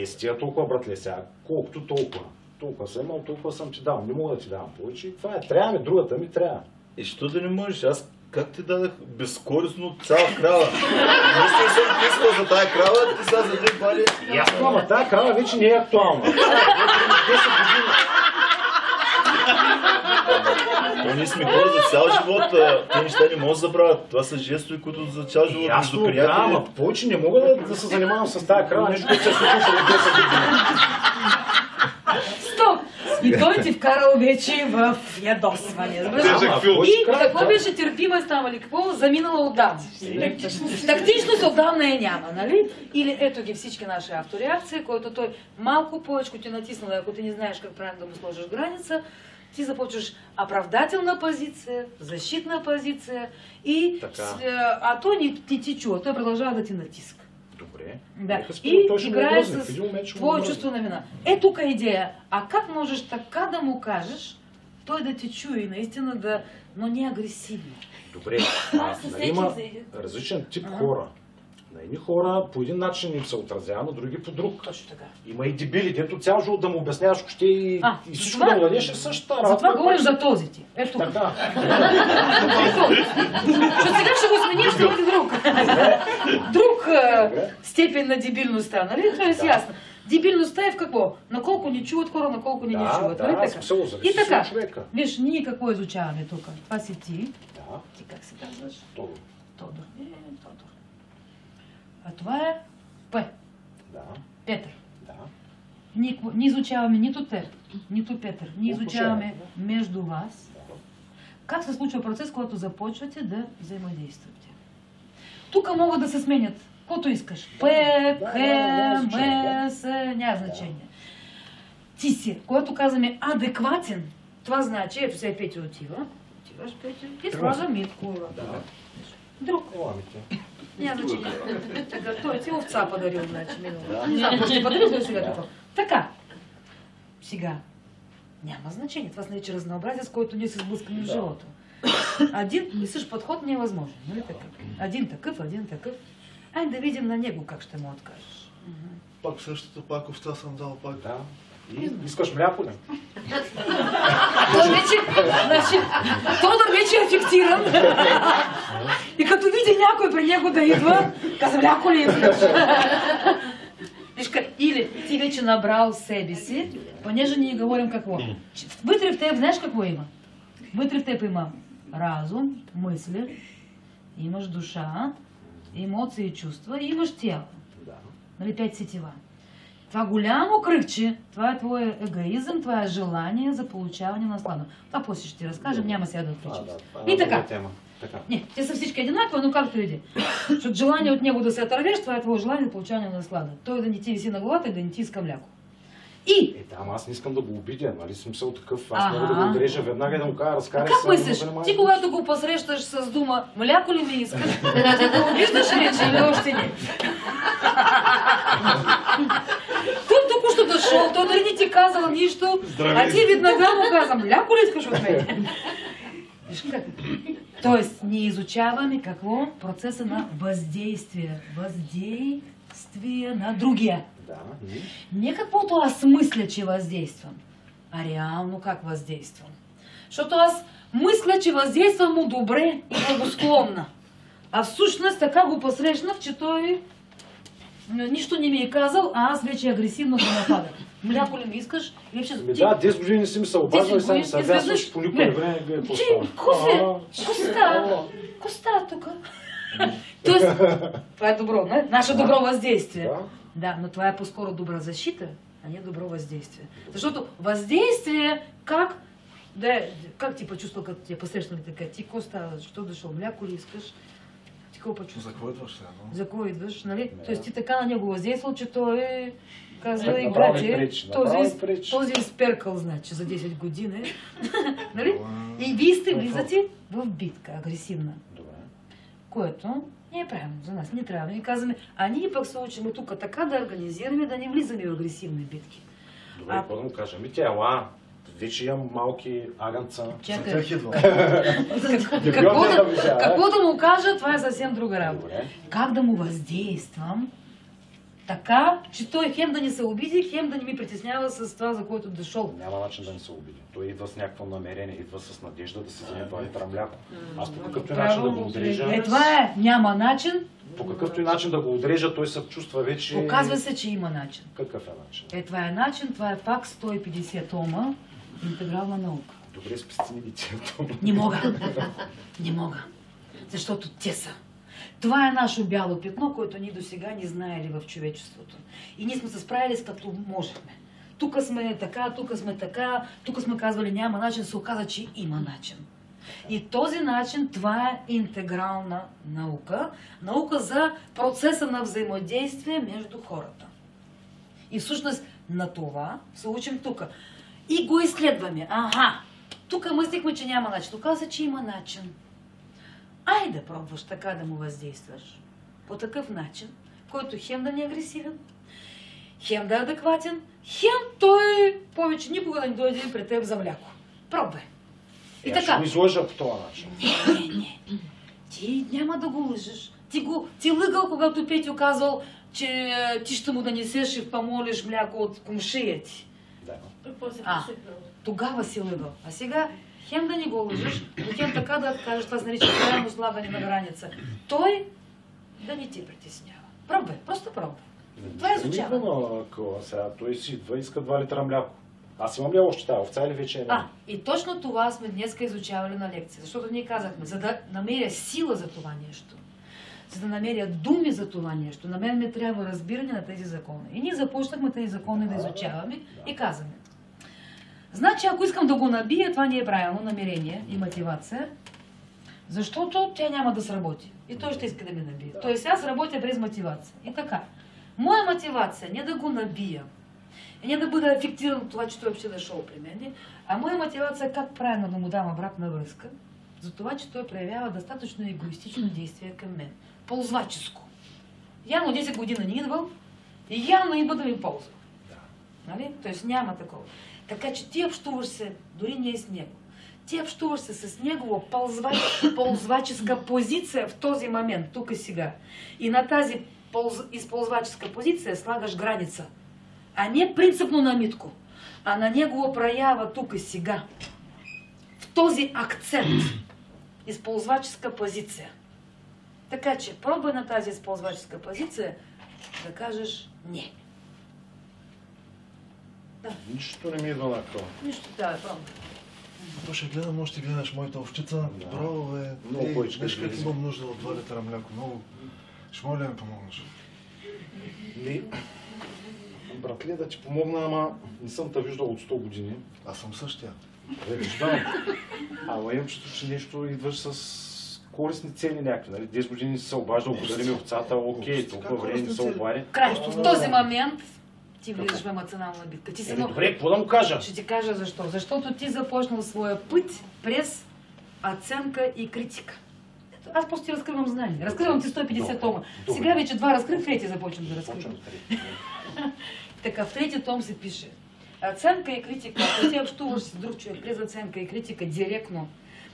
С тия толкова, братле, сега. Колкото толкова. Толкова съм имал, толкова съм ти дал. Не мога да ти давам повече. Това е. Трябва ми, другата ми трябва. И що да не можеш? Аз как ти дадах безкорисно цяла крава? Мисля съм писал за тая крава, ти сега за 2 бали. Ясно, ама тая крава вече не е актуална. Ние сме хора за цял живот, те неща не могат да забравят. Това са жестови, които за цял живот между приятели. Да, ама повече не мога да се занимавам с тая крава, нещо, което се случва от 10 години. Стоп! И той ти вкарал вече в ядосване. И какво беше търпима ставали? Какво заминала отдавна? Тактичност отдавна е няма, нали? Или ето ги всички наши автореакции, които той малко повече ти натиснал, ако ти не знаеш как правилно да му сложиш граница, ти започваш оправдателна позиция, защитна позиция и той не ти чува, той продължава да ти натиска. Добре. Да. И играе с твое чувство на вина. Тук е идея. А как можеш така да му кажеш, той да те чуе наистина, но не агресивно? Добре. Има различен тип хора. На едни хора по един начин им се отразява, на други по друг. Точно така. Има и дебили, дето цял живот да му обясняваш още и всичко да му дадеш е същата работа. Затова говориш за този ти. Ето. Така. Защото сега ще го смениш, ще бъде друг. Друг степен на дебилността, нали? Това е ясно. Дебилността е в какво? На колко ни чуват хора, на колко не ни чуват. И така, виж, ние какво изучаваме тук? Това си ти. Ти как се казваш? Тодор. Тодор. Тодор. А това е П. Да. Петър. Да. Ние изучаваме нито Тер, нито Петър. Ние изучаваме между вас как се случва процес, който започвате да взаимодействате. Тук могат да се сменят Кото искаш. П, Х, М, С, няма значение. Ти си, който казваме адекватен, това значи, ето сега Петя отиваш Петя, и слага Митко. Друг. Няма значение. Така, той ти овца подарил, значи, минало. Не знам, какво ще подарил, той сега такова. Така. Сега. Няма значение. Това се нарича разнообразие, с който ние се сблъскаме в живота. Един и същ подход не е възможен. Нали така? Един такъв. Айде да видим на него как ще му откажеш. Пак същата, пак овца съм дал, пак. Да. И искаш мляко ли? Той вече, значи, Тодор вече е афектиран. И като види някой при него да идва, казва, мляко ли искаш? Или ти вече набрал себе си, понеже ние говорим какво. Вътре в теб, знаеш какво има? Вътре в теб има разум, мисли, имаш душа, емоции и чувства и имаш тяло. Нали, 5 сетива. Това голямо кръгче, това е твой егоизъм, това е желание за получаване на наслада. Това после ще ти разкажем, няма сега да отвличам. И така. Не, те са всички единакви, но както иде. Защото желание от него да се отървеш, това е твое желание за получаване на наслада. Той да не ти виси на главата и да не ти иска мляко. И... Ама аз не искам да го обидя, нали смисъл такъв, аз мога да го отрежа веднага и да му кажа, разкарай се. Как мислиш? Ти когато го посрещаш с дума, мляко ли ми искаш, ти го обиждаш вече или още не? Той току-що дошъл, той дори не ти казал нищо, а ти веднага му каза, мляко ли искаш от мен? Виж как? Тоест, ние изучаваме какво? Процеса на въздействие. Въздействие на другия. Не каквото аз мисля, че въздействам, а реално как въздействам. Защото аз мисля, че въздействам му добре и благосклонна. А всъщност така го посрещнах, че той нищо не ми е казал, а аз вече агресивно го нападах. Мляко ли ми искаш? Да, 10 години не си ми се обаждал и само се вясваш по никое време. Коста тук. Тоест, това е добро, не? Наше добро въздействие. Да, но това е по-скоро добра защита, а не добро въздействие. Защото въздействие, как ти почувствал, като ти е посрещнали така? Ти какво става? Защо дошъл? Мляко ли искаш? Ти какво почувствал? За какво идваш сега? За какво идваш, нали? Тоест ти така на него въздействал, че той е... Казва и брате, този е изперкал, значи, за 10 години. Нали? И вие сте влизате в битка, агресивна. Което не е правилно за нас. Не трябва да ни казваме, а ние пък се учим тук така да организираме, да не влизаме в агресивни битки. Добре, какво да му кажа? Ми тя, вече имам малки агънца. Чакай. Какво да му кажа, това е съвсем друга работа. Как да му въздействам така, че той хем да не се обиди, хем да не ми притеснява с това, за което дошъл. Няма начин да не се обиди. Той идва с някакво намерение, идва с надежда да се вземе 2 литра мляко. Аз по какъвто и начин да го отрежа... Това е, няма начин. По какъвто и начин да го отрежа, той се чувства вече... Оказва се, че има начин. Какъв е начин? Това е начин, това е пак 150 тома интегрална наука. Добре, спести ми тия тома. Не мога. Защото те са. Това е наше бяло петно, което ние досега не знаели в човечеството. И ние сме се справили с като можехме. Тук сме така, тук сме казвали няма начин, се оказа, че има начин. И този начин, това е интегрална наука. Наука за процеса на взаимодействие между хората. И всъщност на това се учим тук. И го изследваме. Тук мислихме, че няма начин. Оказа се, че има начин. Айде да пробваш така да му въздействаш. По такъв начин, който хем да не е агресивен, хем да е адекватен, хем той повече никога да не дойде при теб за мляко. Пробвай. И така. Ще го изложа по този начин. Не. Ти няма да го лъжеш. Ти лъгал, когато Петю казал, че ти ще му донесеш и помолиш мляко от комшия ти. Да. Тогава си лъгал. А сега хем да не го лъжеш, но хем така да кажеш, това се нарича крайно слагане на граница. Той да не ти притеснява. Пробвай, просто пробвай. Това изучава. Сега той си идва и иска 2 литра мляко. Аз имам ли още тази овца или вече не? И точно това сме днеска изучавали на лекция. Защото ние казахме, за да намеря сила за това нещо, за да намеря думи за това нещо, на мен ми трябва разбиране на тези закони. И ние започнахме тези закони да изучаваме и казваме. Значи, ако искам да го набия, това не е правилно намерение и мотивация. Защото тя няма да сработи. И той ще иска да ме набие. Тоест аз работя без мотивация. И така. Моя мотивация не да го набия, не да бъда афектиран от това, че той въобще дошъл при мен, а моя мотивация е как правилно да му дам обратна връзка, за това, че той проявява достатъчно егоистично действие към мен. Ползваческо. Явно 10 години не идвал и явно идва да ми ползва. Нали? Тоест няма такова. Така че ти общуваш се, дори не е с него. Ти общуваш се с негова ползваческа позиция в този момент, тук и сега. И на тази използваческа позиция слагаш граница. А не принципно на Митко, а на негова проява тук и сега. В този акцент. Използваческа позиция. Така че пробвай на тази използваческа позиция да кажеш не. Да. Нищо не ми идва на това. Нищо, да, пробвай. То ще гледам, още гледаш моята овчица. Браво, бе. Много повече. Виж как имам нужда от 2 литра мляко. Много. Ще моля да ми помогнеш. Братле, да ти помогна, ама не съм те виждал от 100 години. Аз съм същия. Виждам. Ама имам чувство, че нещо идваш с корисни цели някакви. Нали? 10 години си се обаждал, подари ми овцата, окей, толкова време не се обади. Кращо, в този момент ти влизаш в емоционална битка. Ти Добре, какво да му кажа? Ще ти кажа защо. Защото ти започнал своя път през оценка и критика. Ето, аз просто ти разкривам знания. Разкривам ти 150 тома. Сега вече 2 разкрив, трети започвам да разкривам. Така, в трети том се пише. Оценка и критика. Ако ти общуваш с друг човек през оценка и критика директно,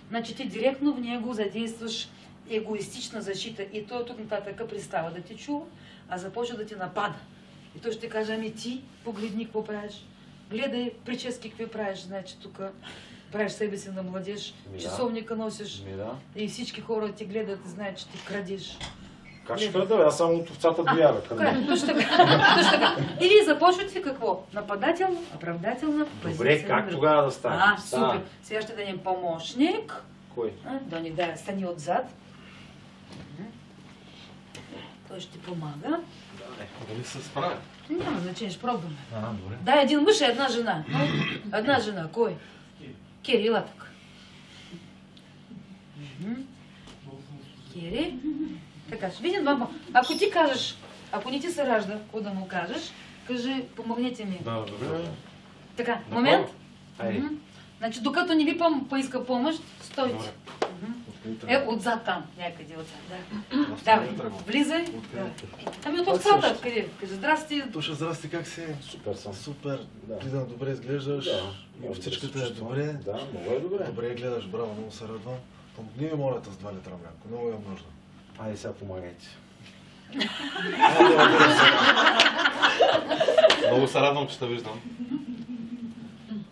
значи ти директно в него задействаш егоистична защита и той тук нататък пристава да ти чува, а започва да ти напада. И той ще каже, ами ти погледни какво правиш. Гледай прически какви правиш, значи тук правиш себе си на младеж, часовника носиш и всички хора ти гледат и знаят, че ти крадеш. Как ще крада? Аз само от овцата доява. Точно така. И вие започвате какво? Нападателна, оправдателна позиция. Добре, как тогава да стане? Супер. Сега ще дадем помощник. Кой? Да, стани отзад. Той ще помага. Дали се справя? Няма значение, ще пробваме. Добре. Да, един мъж и една жена. Една жена, кой? Кири, ела тук. Кири. Така, ще видим двама. Ако ти кажеш, ако не ти се ражда, какво да му кажеш, кажи, помогнете ми. Да, добре. Така, момент. Айде. Значи, докато не ви поиска помощ, стойте. Отзад там, някъде отзад, да. Да, влизай. Ами от овцата, къде? Кажи, здрасти. Тоша, здрасти, как си? Супер съм. Супер. Видам, добре изглеждаш. Овцичката е добре. Да, много е добре. Добре гледаш, браво, много се радвам. Помогни ми, моля, с 2 литра мляко. Много имам нужда. Айде сега помагайте. Много се радвам, че те виждам.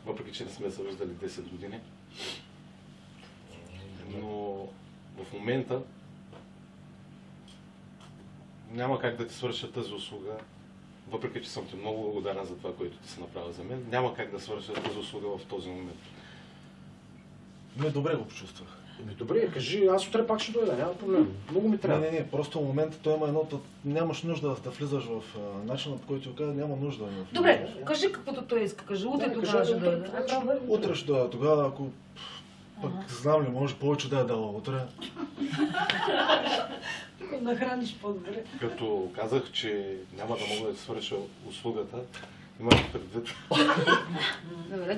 Въпреки, че не сме се виждали 10 години. Но в момента няма как да ти свърша тази услуга, въпреки че съм ти много благодарен за това, което ти си направил за мен, няма как да свърша тази услуга в този момент. Не, добре го почувствах. Добре, кажи, аз утре пак ще дойда, няма проблем. Много ми трябва. Не, просто в момента той има едното, нямаш нужда да влизаш в начина, по който каза, няма нужда. Добре, кажи каквото той иска, кажи, утре тогава ще дойде. Утре ще дойда, тогава ако пък знам ли, може повече да я дала утре. Нахраниш по-добре. Като казах, че няма да мога да ти свърша услугата, имах предвид...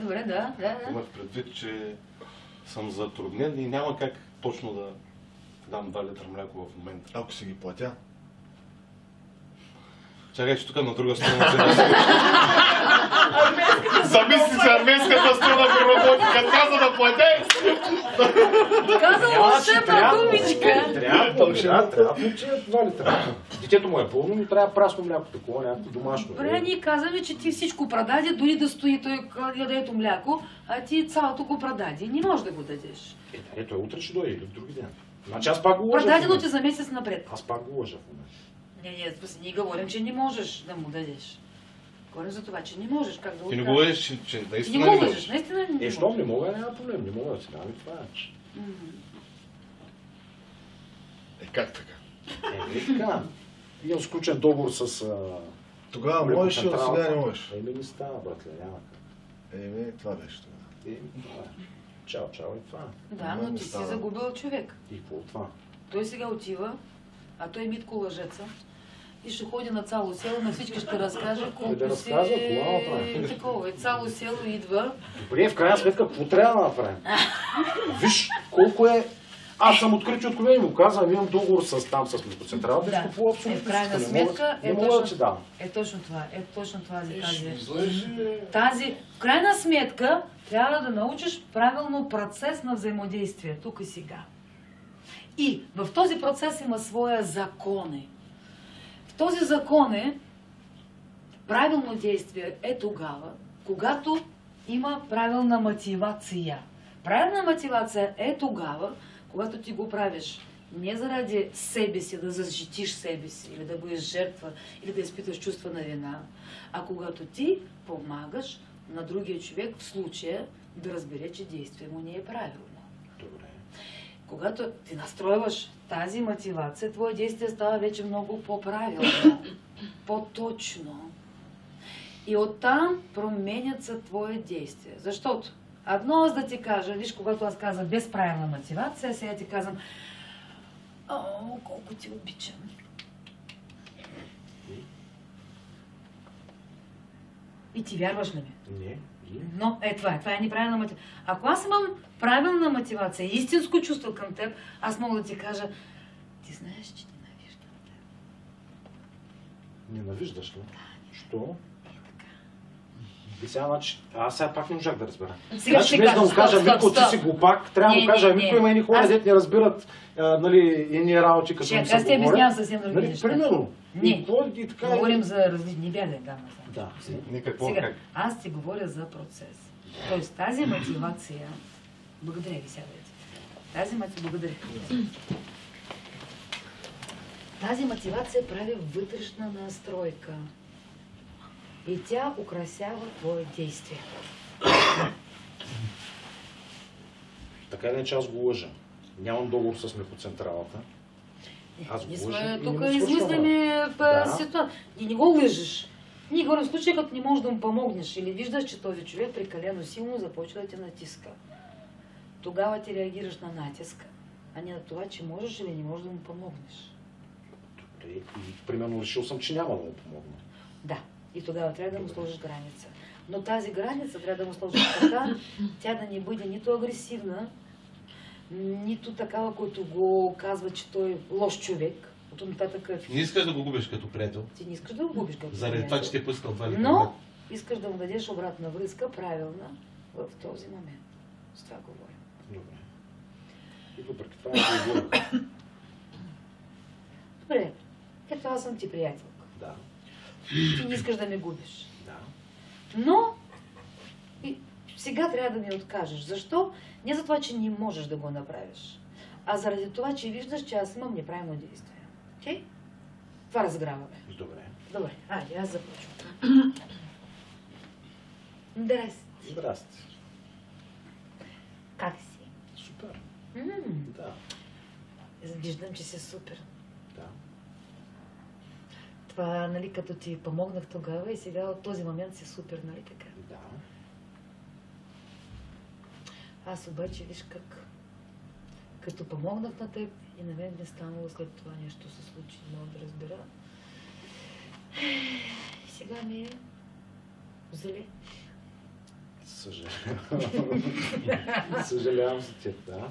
Добре, да. Имах предвид, че съм затруднен и няма как точно да дам 2 литра мляко в момента. Ако си ги платя. Чакай, че тук на друга страна се замисли се армейската страна проработи, като каза да платя. Каза вълшебна думичка. Трябва да получи 2 литра. Детето му е пълно, но трябва прасно мляко, такова някакво домашно. Добре, ние казваме, че ти всичко продаде, дори да стои той ядето мляко, а ти цялото го продаде. Не можеш да го дадеш. Той утре ще дойде или в други ден. Значи аз пак го лъжа. Продадено ти за месец напред. Аз пак го лъжа в момента. Ние говорим, че не можеш да му дадеш. Говорим за това, че не можеш. Как да ти не говориш, че наистина не можеш. Наистина не можеш. Щом не мога, няма проблем. Не мога да си дам и това. Как така? Така. Имам сключен договор с... Тогава можеш, а сега не можеш. Не става, братле, няма как. Това беше това. Чао, и това. Да, но ти си загубил човек. И какво от това? Той сега отива, а той Митко лъжеца. И ще ходи на цяло село, на всички ще разкаже колко да си... разказва, това направи. Такова. И цяло село идва. Добре, в крайна сметка, какво трябва да направим? Виж, колко е... Аз съм открит откровен, му казвам, имам договор с млекоцентралата, Да. какво абсолютно В крайна всичко. сметка не мога да ти дам. точно това тази. В крайна сметка трябва да научиш правилно процес на взаимодействие, тук и сега. И в този процес има своя закони. В този закони правилно действие е тогава, когато има правилна мотивация. Правилна мотивация е тогава, когато ти го правиш не заради себе си, да защитиш себе си, или да бъдеш жертва, или да изпиташ чувства на вина, а когато ти помагаш на другия човек в случая да разбере, че действие му не е правилно. Добре. Когато ти настройваш тази мотивация, твое действие става вече много по-правилно, по-точно. И оттам променят се твое действие. Защото едно аз да ти кажа, виж, когато аз казвам без правилна мотивация, сега ти казвам, колко ти обичам. И ти вярваш ли ми? Не. Но това е неправилна мотивация. Ако аз имам правилна мотивация, истинско чувство към теб, аз мога да ти кажа, ти знаеш, че ненавиждам теб. Ненавиждаш ли? Що? Сега, аз сега пак не можах да разбера. Сега ще без да му кажа, Митко, ти си стоп. глупак, трябва да му кажа, Митко, има едни хора, дет не разбират едни работи, като му се аз те обяснявам съвсем други неща. Примерно. Не, така, говорим за различни бяда. Да, Никакво Сега, как. аз ти говоря за процес. Тоест тази мотивация, благодаря ви, сядайте. Благодаря. Тази мотивация прави вътрешна настройка. И тя украсява твое действие. Така или иначе аз го лъжа. Нямам договор с млекоцентралата. Аз Ние го лъжа сме и тук не му свършвам измисляме работа. ситуация. И не го лъжеш. Ние говорим в случай, като не можеш да му помогнеш или виждаш, че този човек прекалено силно започва да те натиска. Тогава ти реагираш на натиска, а не на това, че можеш или не можеш да му помогнеш. Добре, и примерно решил съм, че няма да му помогна. Да, и тогава трябва да му сложиш граница. Но тази граница трябва да му сложиш така, тя да не бъде нито агресивна, нито такава, който го казва, че той е лош човек. От нататък Не искаш да го губиш като приятел. ти не искаш да го губиш като Заради това, че ти е пускал това но искаш да му дадеш обратна връзка, правилна, в този момент. С това говорим. Добре. И въпреки това не го говоря. Добре, ето аз съм ти приятелка. Да. Ти не искаш да ме губиш. Да. Но и сега трябва да ми откажеш. Защо? Не за това, че не можеш да го направиш, а заради това, че виждаш, че аз имам неправилно действие. Окей? Това разграваме. Добре. Добре, айде, аз започвам. Здрасти. Здрасти. Как си? Супер. Да. Виждам, че си супер. Да. Това, нали, като ти помогнах тогава и сега от този момент си супер, нали така? Да. Аз обаче, виж как, като помогнах на теб и на мен не станало след това нещо се случи, не мога да разбера. Сега ми е зле. Съжалявам за теб, да.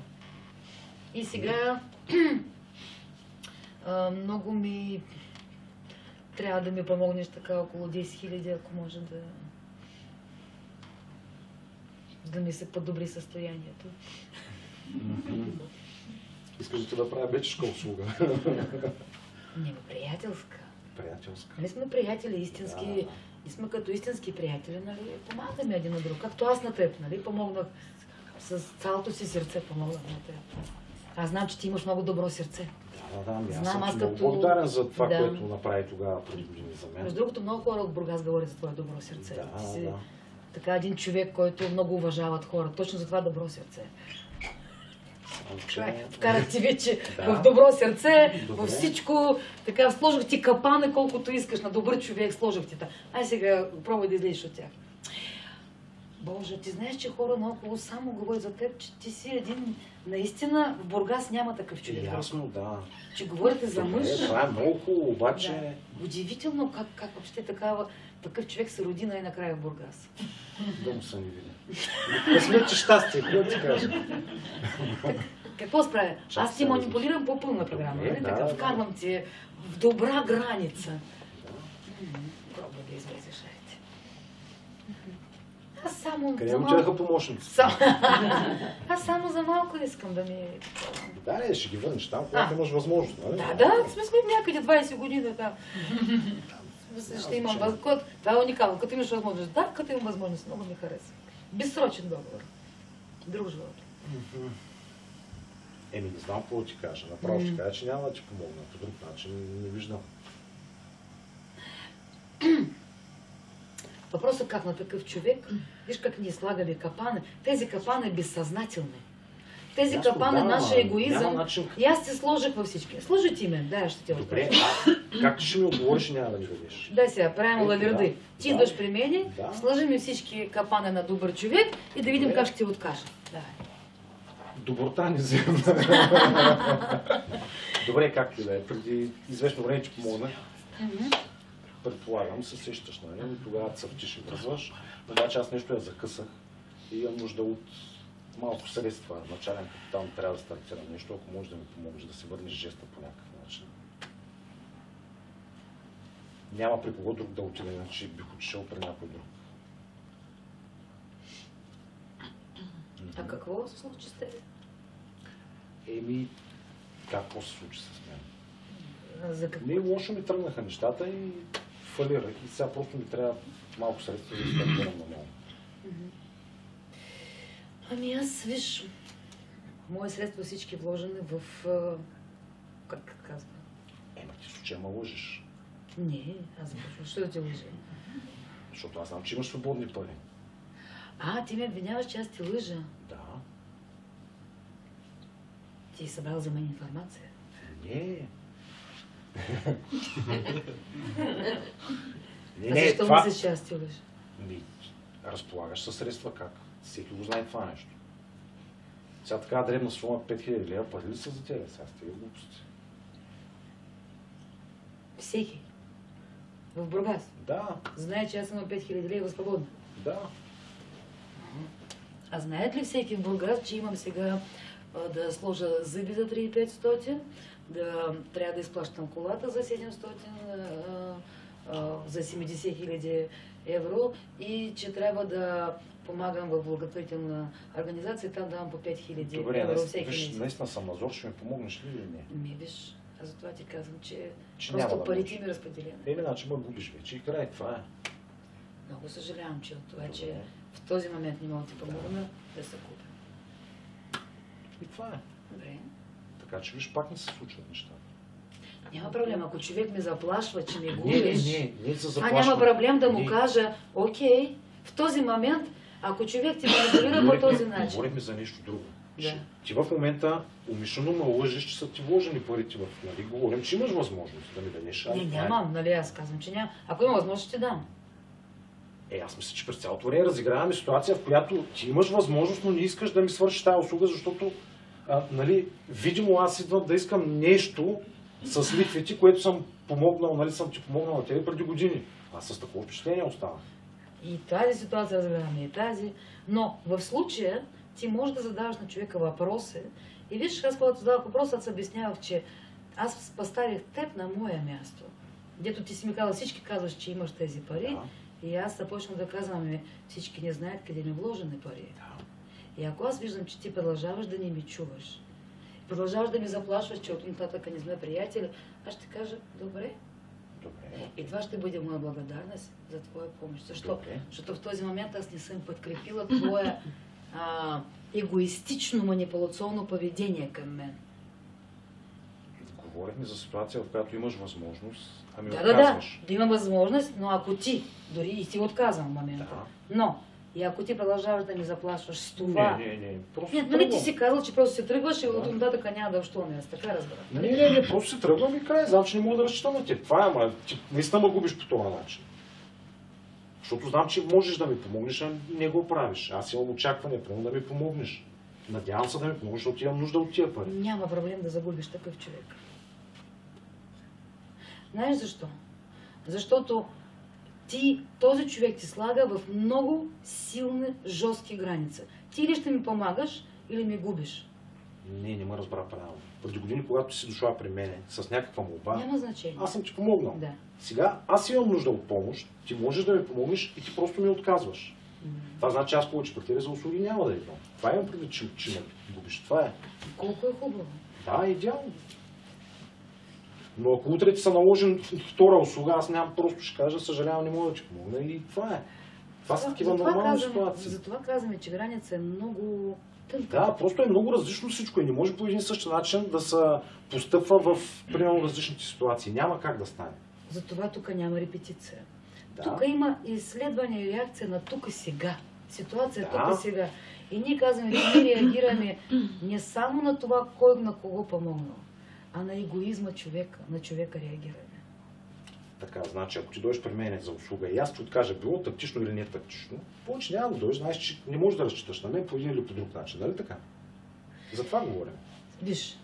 И сега много ми трябва да ми помогнеш така около 10 000, ако може да ми се подобри състоянието. Искаш да ти да правя бечешка услуга? Не, приятелска. Приятелска. Нали сме приятели истински, Да. ние сме като истински приятели, нали, помагаме един на друг, както аз на теб, нали, помогнах с цялото си сърце, помогнах на теб. Аз знам, че ти имаш много добро сърце. Да, аз Знам, съм аз много като- благодарен за това, Да. което направи тогава преди години за мен. Между другото, много хора от Бургас говорят за твое добро сърце. Да, Ти си да. така един човек, който много уважават хора, точно за това добро сърце. Само че- Вкарах ти вече Да. в добро сърце, Добре. във всичко, така, сложих ти капана колкото искаш, на добър човек сложих ти. Ай сега, пробвай да излезеш от тях. Боже, ти знаеш, че хора наоколо само говорят за теб, че ти си един... Наистина в Бургас няма такъв човек. Ясно, да. Че говорите за мъж. Това е много хубаво, обаче... Да. Удивително как въобще такъв човек се роди най-накрая в Бургас. Да му се не види. Късмет, че щастие, какво ти кажа? Какво справя? Аз ти манипулирам по пълна програма, нали така? Вкарвам ти в добра граница. Пробва да излезеш, айде. Аз само... Къде отидаха помощници? Аз само за малко искам да ми... Да, не, ще ги върнеш там, когато имаш възможност, нали? Да, в смисъл някъде 20 години там. Ще имам възможност. Това е уникално. Като имаш възможност. Да, като имам възможност. Много ми харесва. Безсрочен договор. Друг живот. Не знам какво ти кажа. Направо ще кажа, че няма да ти помогна. По друг начин не виждам. Въпросът как на такъв човек, виж как ние слагаме капани. Тези капани е безсъзнателни. Тези капани е нашия егоизъм. И аз те сложих във всички. Сложи ти мен, дай, ще те добре, как ти ще ми отговориш, няма да ми дадеш? Дай сега, правим лавирди. Ти идваш при мене, сложи ми всички капани на добър човек и да видим как ще ти откажа. Доброта не взема. Добре, както и да е. Преди известно време ти помогнах. Предполагам, се сещаш, нали? Тогава цъфтиш и връзваш. Обаче аз нещо я закъсах и имам нужда от малко средства. Начален капитал трябва да стартирам нещо, ако можеш да ми помогнеш да си върнеш жеста по някакъв начин. Няма при кого друг да отиде, иначе бих отишъл при някой друг. А какво се случи с тебе? Какво се случи с мен? За какво? Лошо ми тръгнаха нещата и фалирах. И сега просто ми трябва малко средства да стартирам на ново. Ами аз, виж, мои средства всички вложени в... как казвам? Ти в случая ма лъжиш. Не, аз започвам. Що да те лъжа? Защото аз знам, че имаш свободни пари. Ти ме обвиняваш, че аз ти лъжа. Да. Ти си събрал за мен информация? Не. Защо мислиш, че аз ти лъжа? Разполагаш със средства как? Всеки го знае това нещо. Сега така дребна сума 5000 лева пари ли са за тебе? Сега сте глупости. Всеки? В Бургас? Да. Знае, че аз съм на 5000 лева свободна? Да. А знаят ли всеки в Бургас, че имам сега да сложа зъби за 3500, да трябва да изплащам колата за 700, за 70 000 евро и че трябва да помагам в благотворителна организация, там давам по 5000 евро всеки месец. Добре, наистина съм назор, ще ми помогнеш ли или не? Виж, аз затова ти казвам, че просто парите ми разпределяме. Иначе ме губиш вече и край, това е. Много съжалявам, че от това, че в този момент не мога да ти помогна да се купя. И това е. Добре. Така че виж, пак не се случват нещата. Няма проблем, ако човек ме заплашва, че ме губиш, не за заплашва. няма проблем да му кажа, окей, в този момент, ако човек ти манипулира по този начин. Говорим за нещо друго. Да. Ти в момента умишлено ме лъжиш, че са ти вложени парите в... Нали, говорим, че имаш възможност да ми дадеш. Нямам, нали, аз казвам, че няма. Ако има възможност, ще дам. Аз мисля, че през цялото време разиграваме ситуация, в която ти имаш възможност, но не искаш да ми свършиш тази услуга, защото нали, видимо аз идвам да искам нещо с лихвите, което съм помогнал, нали, съм ти помогнал на тебе преди години. Аз с такова впечатление останах. И тази ситуация разгледаме, и тази. Но в случая ти можеш да задаваш на човека въпроси. И виж, аз когато задавах въпрос, аз обяснявах, че аз поставих теб на мое място. Дето ти си ми казал, всички казваш, че имаш тези пари. Да. И аз започнах да казвам, всички не знаят къде ми вложени пари. Да. И ако аз виждам, че ти продължаваш да не ми чуваш, продължаваш да ми заплашваш, че от нататък не сме приятели, аз ще кажа, добре. И това ще бъде моя благодарност за твоя помощ. Защо? Защото в този момент аз не съм подкрепила твое егоистично манипулационно поведение към мен. Говорихме за ситуация, в която имаш възможност, ами отказваш. Да има възможност, но ако ти, дори и ти отказвам в момента, но и ако ти продължаваш да ми заплашваш с това... Просто нали ти си казал, че просто се тръгваш и от нататък няма да общуваме, аз така разбрах. Не, просто се тръгвам и край, знам, че не мога да разчитам на теб. Това е, ти наистина ме губиш по този начин. Защото знам, че можеш да ми помогнеш, а не го правиш. Аз имам очакване, прямо да ми помогнеш. Надявам се да ми помогнеш, защото имам нужда от тия пари. Няма проблем да загубиш такъв човек. Знаеш защо? Защото този човек ти слага в много силни, жестки граници. Ти или ще ми помагаш, или ми губиш. Не ме разбра правилно. Преди години, когато си дошла при мене с някаква молба, Няма значение. аз съм ти помогнал. Да. Сега аз имам нужда от помощ, ти можеш да ми помогнеш и ти просто ми отказваш. Това значи аз повече при тебе за услуги няма да идвам. Това имам преди, че ме губиш. Това е. Колко е хубаво. Да, идеално. Но ако утре ти се наложи втора услуга, аз нямам, просто ще кажа, съжалявам, не мога да ти помогна и това е. Това са такива нормални ситуации. Затова казваме, че граница е много тънка. Да, просто е много различно всичко и не може по един и същи начин да се постъпва в примерно различните ситуации. Няма как да стане. Затова тук няма репетиция. Да. Тук има изследване и реакция на тук и сега. Ситуация тук и сега. И ние казваме, че ние реагираме не само на това, кой на кого помогнал, а на егоизма човека, на човека реагираме. Така, значи, ако ти дойдеш при мен за услуга и аз ти откажа, било тактично или не тактично, повече няма да дойдеш, знаеш, че не можеш да разчиташ на мен по един или по друг начин, нали така? За това говорим. Виж,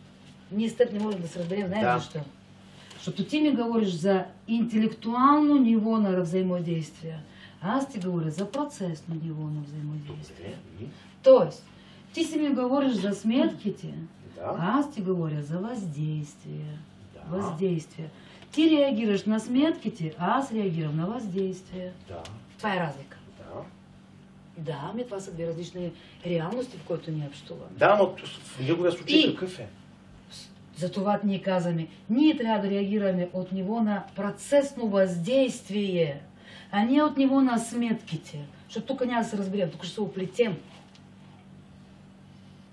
ние с теб не можем да се разберем, знаеш защо? Защото ти ми говориш за интелектуално ниво на взаимодействие, а аз ти говоря за процесно ниво на взаимодействие. Тоест, ти си ми говориш за сметките, а аз ти говоря за въздействие. Въздействие. Ти реагираш на сметките, а аз реагирам на въздействие. Това е разлика. Да, това са две различни реалности, в които ние общуваме. Да, но в неговия случай какъв е? Затова ние казваме, ние трябва да реагираме от ниво на процесно въздействие, а не от ниво на сметките. Защото тук няма да се разберем, тук ще се оплетем.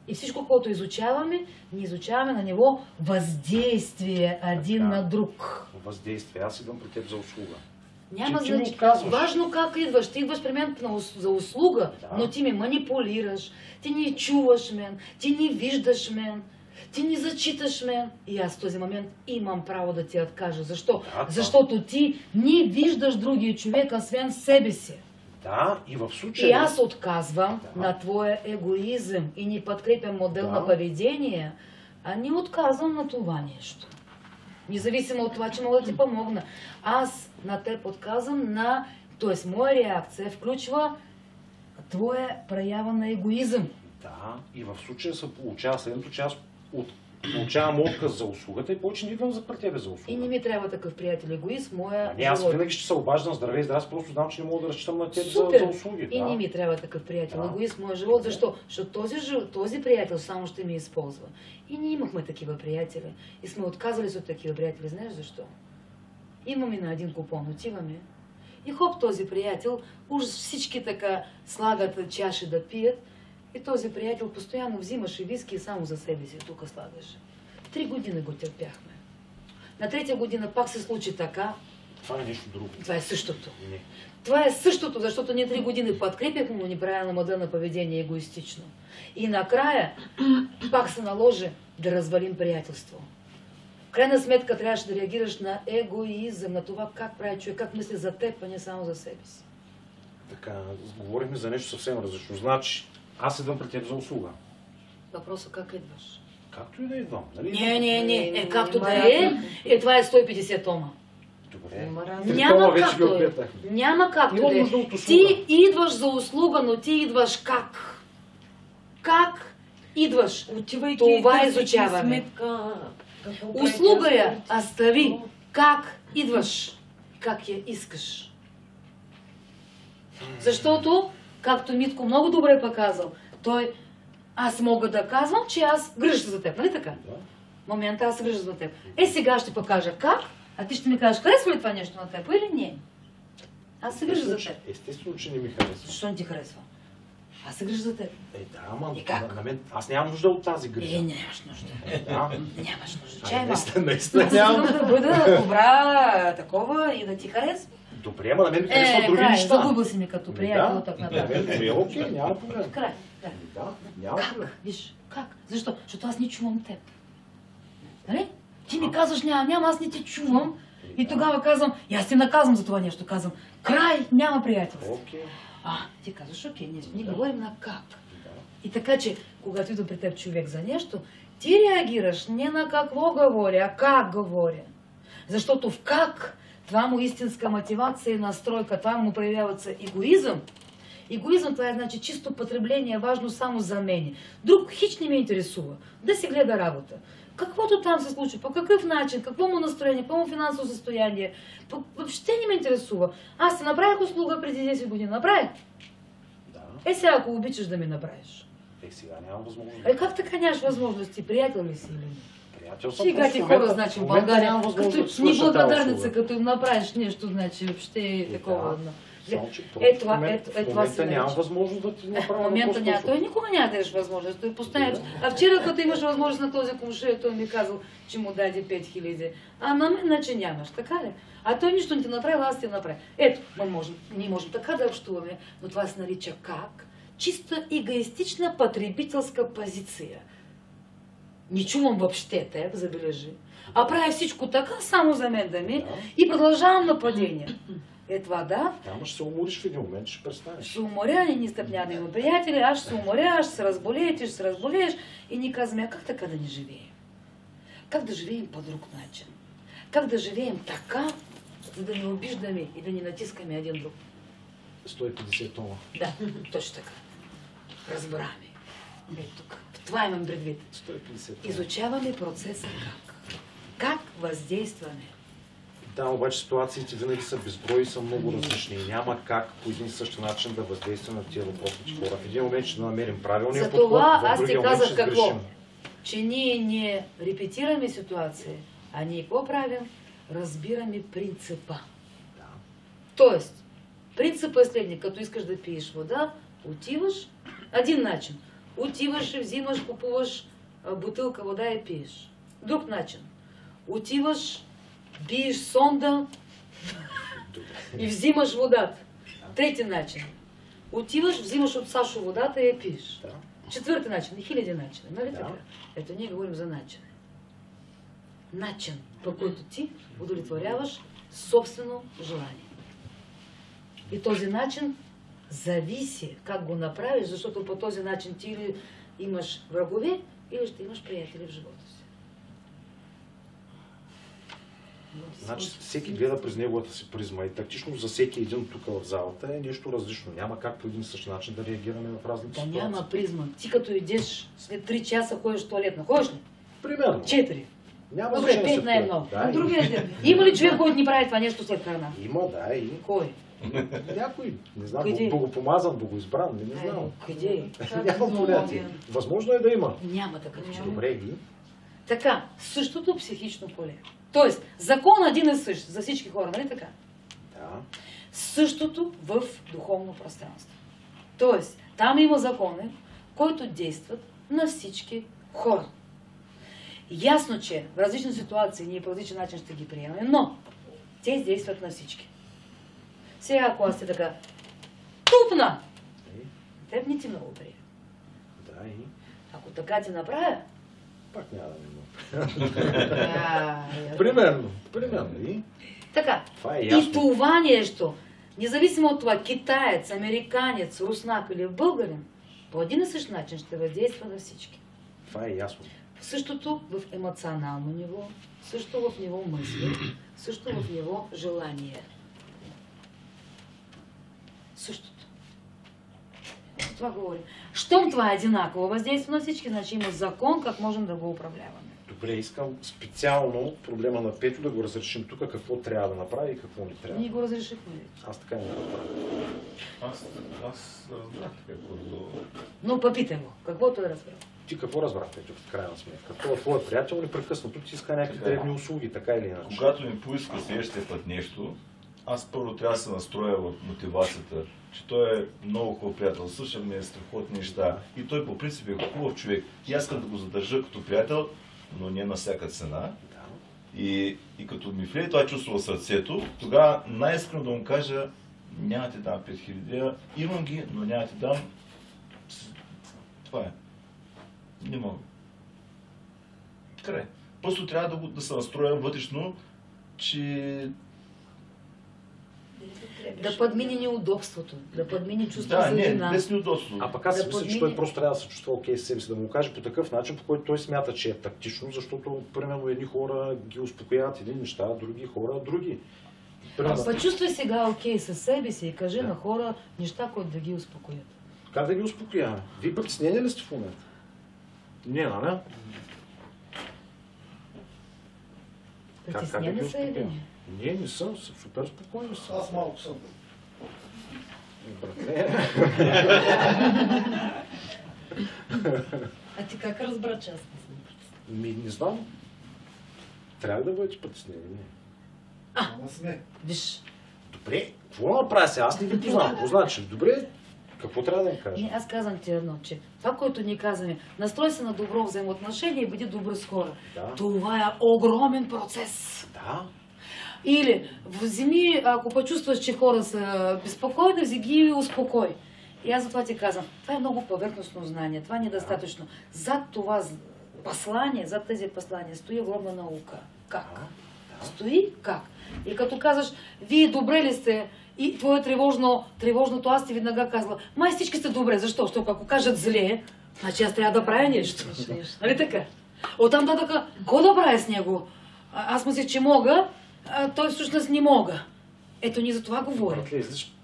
И всичко, което изучаваме, ние изучаваме на ниво въздействие един на друг. Въздействие. Аз идвам при теб за услуга. Няма значение. Важно как идваш. Ти идваш при мен за услуга, но ти ме манипулираш, ти не чуваш мен, ти не виждаш мен, ти не зачиташ мен. И аз в този момент имам право да ти откажа. Защо? Защото ти не виждаш другия човек, освен себе си. Да, и в случая... И аз отказвам на твоя егоизъм и не подкрепям модел на поведение, а не отказвам на това нещо. Независимо от това, че мога да ти помогна. Аз на теб отказвам на... Тоест, моя реакция включва твоя проява на егоизъм. Да, и в случая се получава следното, че аз получавам отказ за услугата и повече не идвам за при тебе за услуга. И не ми трябва такъв приятел егоист, моя живот. Аз винаги ще се обаждам здравей, аз просто знам, че не мога да разчитам на теб за услуги. И не ми трябва такъв приятел егоист, моя живот. Защо? Защото този приятел само ще ми използва. И ние имахме такива приятели. И сме отказали се от такива приятели. Знаеш защо? Имаме на един купон, отиваме. И хоп, този приятел, уж всички така слагат чаши да пият. И този приятел постоянно взимаше виски само за себе си. Тук слагаше. 3 години го търпяхме. На 3-я година пак се случи така. Това е нещо друго. Това е същото. Не. Това е същото, защото ние 3 години подкрепяхме, но неправилно модел на поведение егоистично. И накрая пак се наложи да развалим приятелство. В крайна сметка трябваше да реагираш на егоизъм, на това как прави човек, как мисли за теб, а не само за себе си. Така, говорихме за нещо съвсем различно. Значи, аз идвам при теб за услуга. Въпросът как идваш? Както и да идвам. Нали? Не. Както да е. Това е 150 тома. Добре. Няма как да е. Няма как да е. Ти идваш за услуга, но ти идваш как? Как идваш? Това изучаваме. Услуга я остави. Как идваш? Как я искаш? Защото, както Митко много добре показал, аз мога да казвам, че аз грижа за теб, нали така? В момента аз грижа за теб. Сега ще покажа как, а ти ще ми кажеш, харесва ли това нещо на теб или не? Аз се грижа за теб. Естествено, че не ми харесва. Защо не ти харесва? Аз се грижа за теб. Да, ама на мен аз нямам нужда от тази грижа. Нямаш нужда. Нямаш нужда. Чай наистина нямам. Да бъда добра такова и да ти харесва. Добре, ама на мен ми харесват други неща. Загубил си ми като приятел от така. Да, окей, няма проблем. Край. Да, няма проблем. Виж, как? Защо? Защото аз не чувам теб. Нали? Ти ми казваш, няма, аз не те чувам. И тогава казвам, и аз ти наказвам за това нещо, казвам, край, няма приятелство. Окей. Ти казваш, окей, ние говорим на как. И така, че когато идва при теб човек за нещо, ти реагираш не на какво говоря, а как говоря. Защото в как това му истинска мотивация и настройка, това му проявява се егоизъм. Егоизъм това е значи чисто потребление, важно само за мен. Друг хич не ме интересува. Да си гледа работа. Каквото там се случва, по какъв начин, какво му настроение, какво му финансово състояние, въобще не ме интересува. Аз ти направих услуга преди 10 години, направих. Да. Сега, ако обичаш да ми направиш. Сега нямам възможност. Как така нямаш възможност? Ти приятел ли си или не? Приятел съм. Сега ти хора, значи в България, като ни благодарница, като им направиш нещо, значи въобще е такова. В момента нямам възможност да ти направя. В момента няма. Той никога няма да имаш възможност. Той постоянно. А вчера, като имаш възможност на този комшия, той ми казал, че му даде 5000. А на мен, значи нямаш. Така ли? А той нищо не ти направи, аз ти направя. Ето, ние можем така да общуваме, но това се нарича как? Чиста егоистична потребителска позиция. Не чувам въобще те, забележи. А правя всичко така, само за мен да ми, и продължавам нападение. Това да. Ама ще се умориш в един момент, ще престанеш. Ще се уморя, ни стъпня да има приятели, аз ще се уморя, ще се разболея, ти ще се разболееш и ни казваме, как така да не живеем? Как да живеем по друг начин? Как да живеем така, за да не обиждаме и да не натискаме един друг? 150 тома. Да, точно така. Разбраме. Тук. Това имам предвид. 150 тома. Изучаваме процеса как. Как въздействаме. Да, обаче ситуациите винаги са безброй и са много различни. Няма как по един и същи начин да въздейства на тия въпросните хора. В един момент ще намерим правилния подход, затова в аз ти другия момент казах ще какво? сгрешим. Че ние не репетираме ситуация, а ние какво правим? Разбираме принципа. Да. Тоест, принципът е следния. Като искаш да пиеш вода, отиваш, един начин. Отиваш, взимаш, купуваш бутилка вода и пиеш. Друг начин. Отиваш, биеш сонда и взимаш водата. Трети начин. Отиваш, взимаш от Сашо водата и я пиеш. Четвърти начин. И хиляди начини. Нали така? Ето ние говорим за начин. Начин, по който ти удовлетворяваш собствено желание. И този начин зависи как го направиш, защото по този начин ти или имаш врагове, или ще имаш приятели в живота си. Значи всеки гледа през неговата си призма и тактично за всеки един тук в залата е нещо различно. Няма как по един и същи начин да реагираме в различни ситуации. Няма призма. Ти като идеш след 3 часа ходиш в туалетна. Ходиш ли? Примерно. 4. Няма Добре, 5 най-много. Да, Другия ден. Има ли човек, който ни прави това нещо след храна? Има, да, и... Кой? Някой, не знам, Къде? богопомазан, богоизбран, не знам. Къде? Нямам понятие. Възможно е да има. Няма такъв човек. Добре ги. Така, същото психично поле. Тоест, закон един и същ за всички хора, нали така? Да. Същото в духовно пространство. Тоест, там има закони, които действат на всички хора. Ясно, че в различни ситуации ние по различен начин ще ги приемаме, но те действат на всички. Сега, ако аз ти така тупна, теб не ти много приема. Да, и... Ако така ти направя, пак няма да ми има. Примерно. И? Така. Това е ясно. И това нещо, независимо от това, китаец, американец, руснак или българин, по един и същ начин ще въздейства на всички. Това е ясно. Същото в емоционално ниво, също в ниво мисли, също в ниво желание. Същото. Това говорим. Щом това е единаково въздействие на всички, значи има закон как можем да го управляваме. Добре, искам специално проблема на Петю да го разрешим тук, какво трябва да направи и какво не трябва. Ние го разрешихме. Аз така не го направя. Аз разбрах какво да... Но попитай го, какво той разбрал? Ти какво разбрах, Петю, в крайна сметка? Какво твой приятел непрекъснато ти иска някакви древни услуги, така или иначе? Когато ми поиска следващия път нещо, аз първо трябва да се настроя в мотивацията, че той е много хубав приятел, слуша ми страхотни неща и той по принцип е хубав човек. И аз искам да го задържа като приятел, но не на всяка цена. И като ми влезе това чувство в сърцето, тогава най-искрено да му кажа, няма ти дам 5000, имам ги, но няма ти дам. Това е. Не мога. Край. Просто трябва да се настроя вътрешно че... Да подмини неудобството, да подмини чувство Да, за не, вина. без неудобство. А пък аз си Да мисля, че той просто трябва да се чувства окей с себе си, да му каже по такъв начин, по който той смята, че е тактично, защото, примерно, едни хора ги успокояват едни неща, други хора други. Почувствай сега окей със себе си и кажи на хора неща, които да ги успокоят. Как да ги успокояваме? Вие притеснени ли сте в момента? Не, нали? Притеснени са или не? Не съм, супер спокойни съм. Аз малко съм. Братле. А ти как разбра, че аз не съм? Не знам. Трябва да бъдете притеснени. Ама сме. Виж. Добре, какво да направя сега? Аз не ви познавам. Какво значи? Добре, какво трябва да им кажа? Не, аз казвам ти едно, че това, което ни казваме, настрой се на добро взаимоотношение и бъди добър с хора. Да. Това е огромен процес. Да. Или вземи, ако почувстваш, че хора са безпокойни, вземи ги и успокой. И аз затова ти казвам, това е много повърхностно знание, това е недостатъчно. Зад това послание, зад тези послания стои огромна наука. Как? Стои как? И като казваш, вие добре ли сте? И твое тревожното аз ти веднага казва, май всички сте добре, защо? Защото ако кажат зле, значи аз трябва да правя нещо. Нали така? Оттам така, какво да правя с него? Аз мисля, че мога, а той всъщност не мога. Ето ние за това говорим.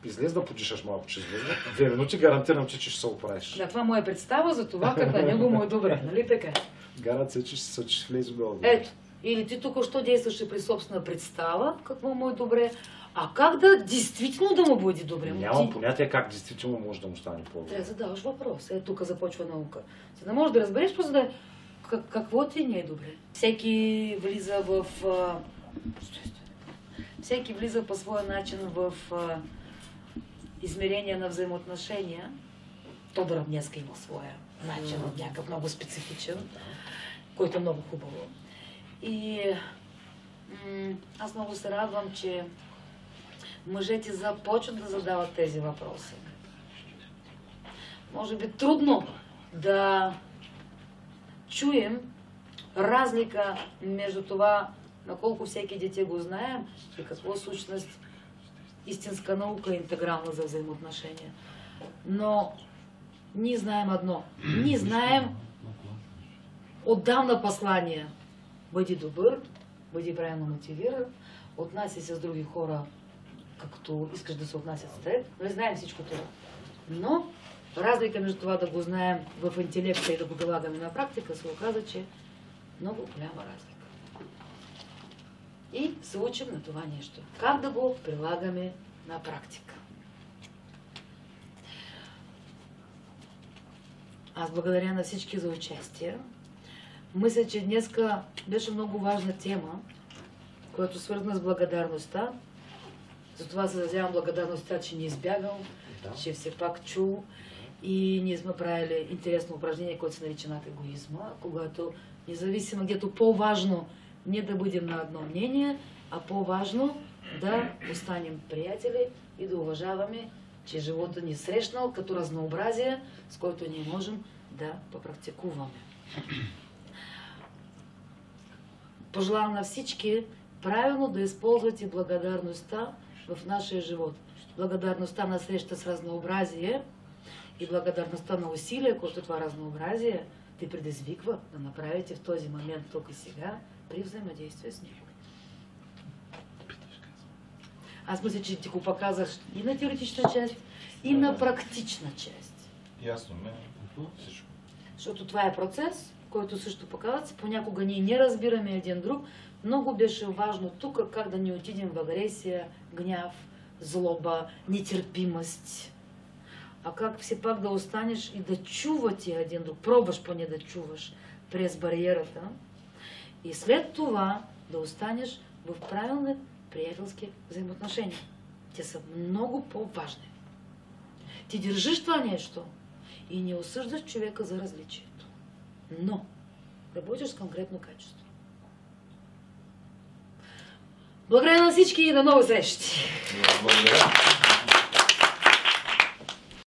Излез да подишаш малко, че излез. 2 минути гарантирам, че ще се оправиш. Да, това моя представа за това, как на него му е добре, нали така? Гаранция, че ще влезе долу. Ето, или ти тук що действаше при собствена представа, какво му е добре, а как да действително да му бъде добре? Нямам понятие как действително може да му стане по-добре. Трябва да задаваш въпрос. Ето тук започва наука. За да можеш да разбереш, просто да какво ти не е добре. Всеки влиза по своя начин в измерение на взаимоотношения. Тодор днеска има своя начин, някакъв много специфичен, който е много хубаво. И аз много се радвам, че мъжете започват да задават тези въпроси. Може би трудно да чуем разлика между това, наколко всеки дете го знаем и какво всъщност истинска наука е интегрална за взаимоотношения. Но ние знаем едно. Ние знаем отдавна послания. Бъди добър, бъди правилно мотивиран, отнася се с други хора, както искаш да се отнасят с теб. Не знаем всичко това. Но разлика между това да го знаем в интелекта и да го прилагаме на практика се оказа, че много голяма разлика. И се учим на това нещо. Как да го прилагаме на практика. Аз благодаря на всички за участие. Мисля, че днеска беше много важна тема, която е свързана с благодарността. Затова се изразявам благодарността, че не избягал, че все пак чул. И ние сме правили интересно упражнение, което се нарича над егоизма, когато независимо, где-то по-важно не да бъдем на едно мнение, а по-важно да останем приятели и да уважаваме, че живота ни срещнал като разнообразие, с който ние можем да попрактикуваме. Пожелавам на всички правилно да използвате благодарността в нашия живот. Благодарността на среща с разнообразие и благодарността на усилия, което това разнообразие те предизвиква да направите в този момент, тук и сега, при взаимодействие с него. Аз мисля, че ти го показах и на теоретична част, и на практична част. Ясно ме. Всичко. Защото това е процес, който също показва, понякога ние не разбираме един друг. Много беше важно тук как да не отидем в агресия, гняв, злоба, нетърпимост. А как все пак да останеш и да чувате един друг, пробваш поне да чуваш през бариерата. И след това да останеш в правилни приятелски взаимоотношения. Те са много по-важни. Ти държиш това нещо и не осъждаш човека за различието. Но работиш с конкретно качество. Благодаря на всички и до нови срещи! Благодаря.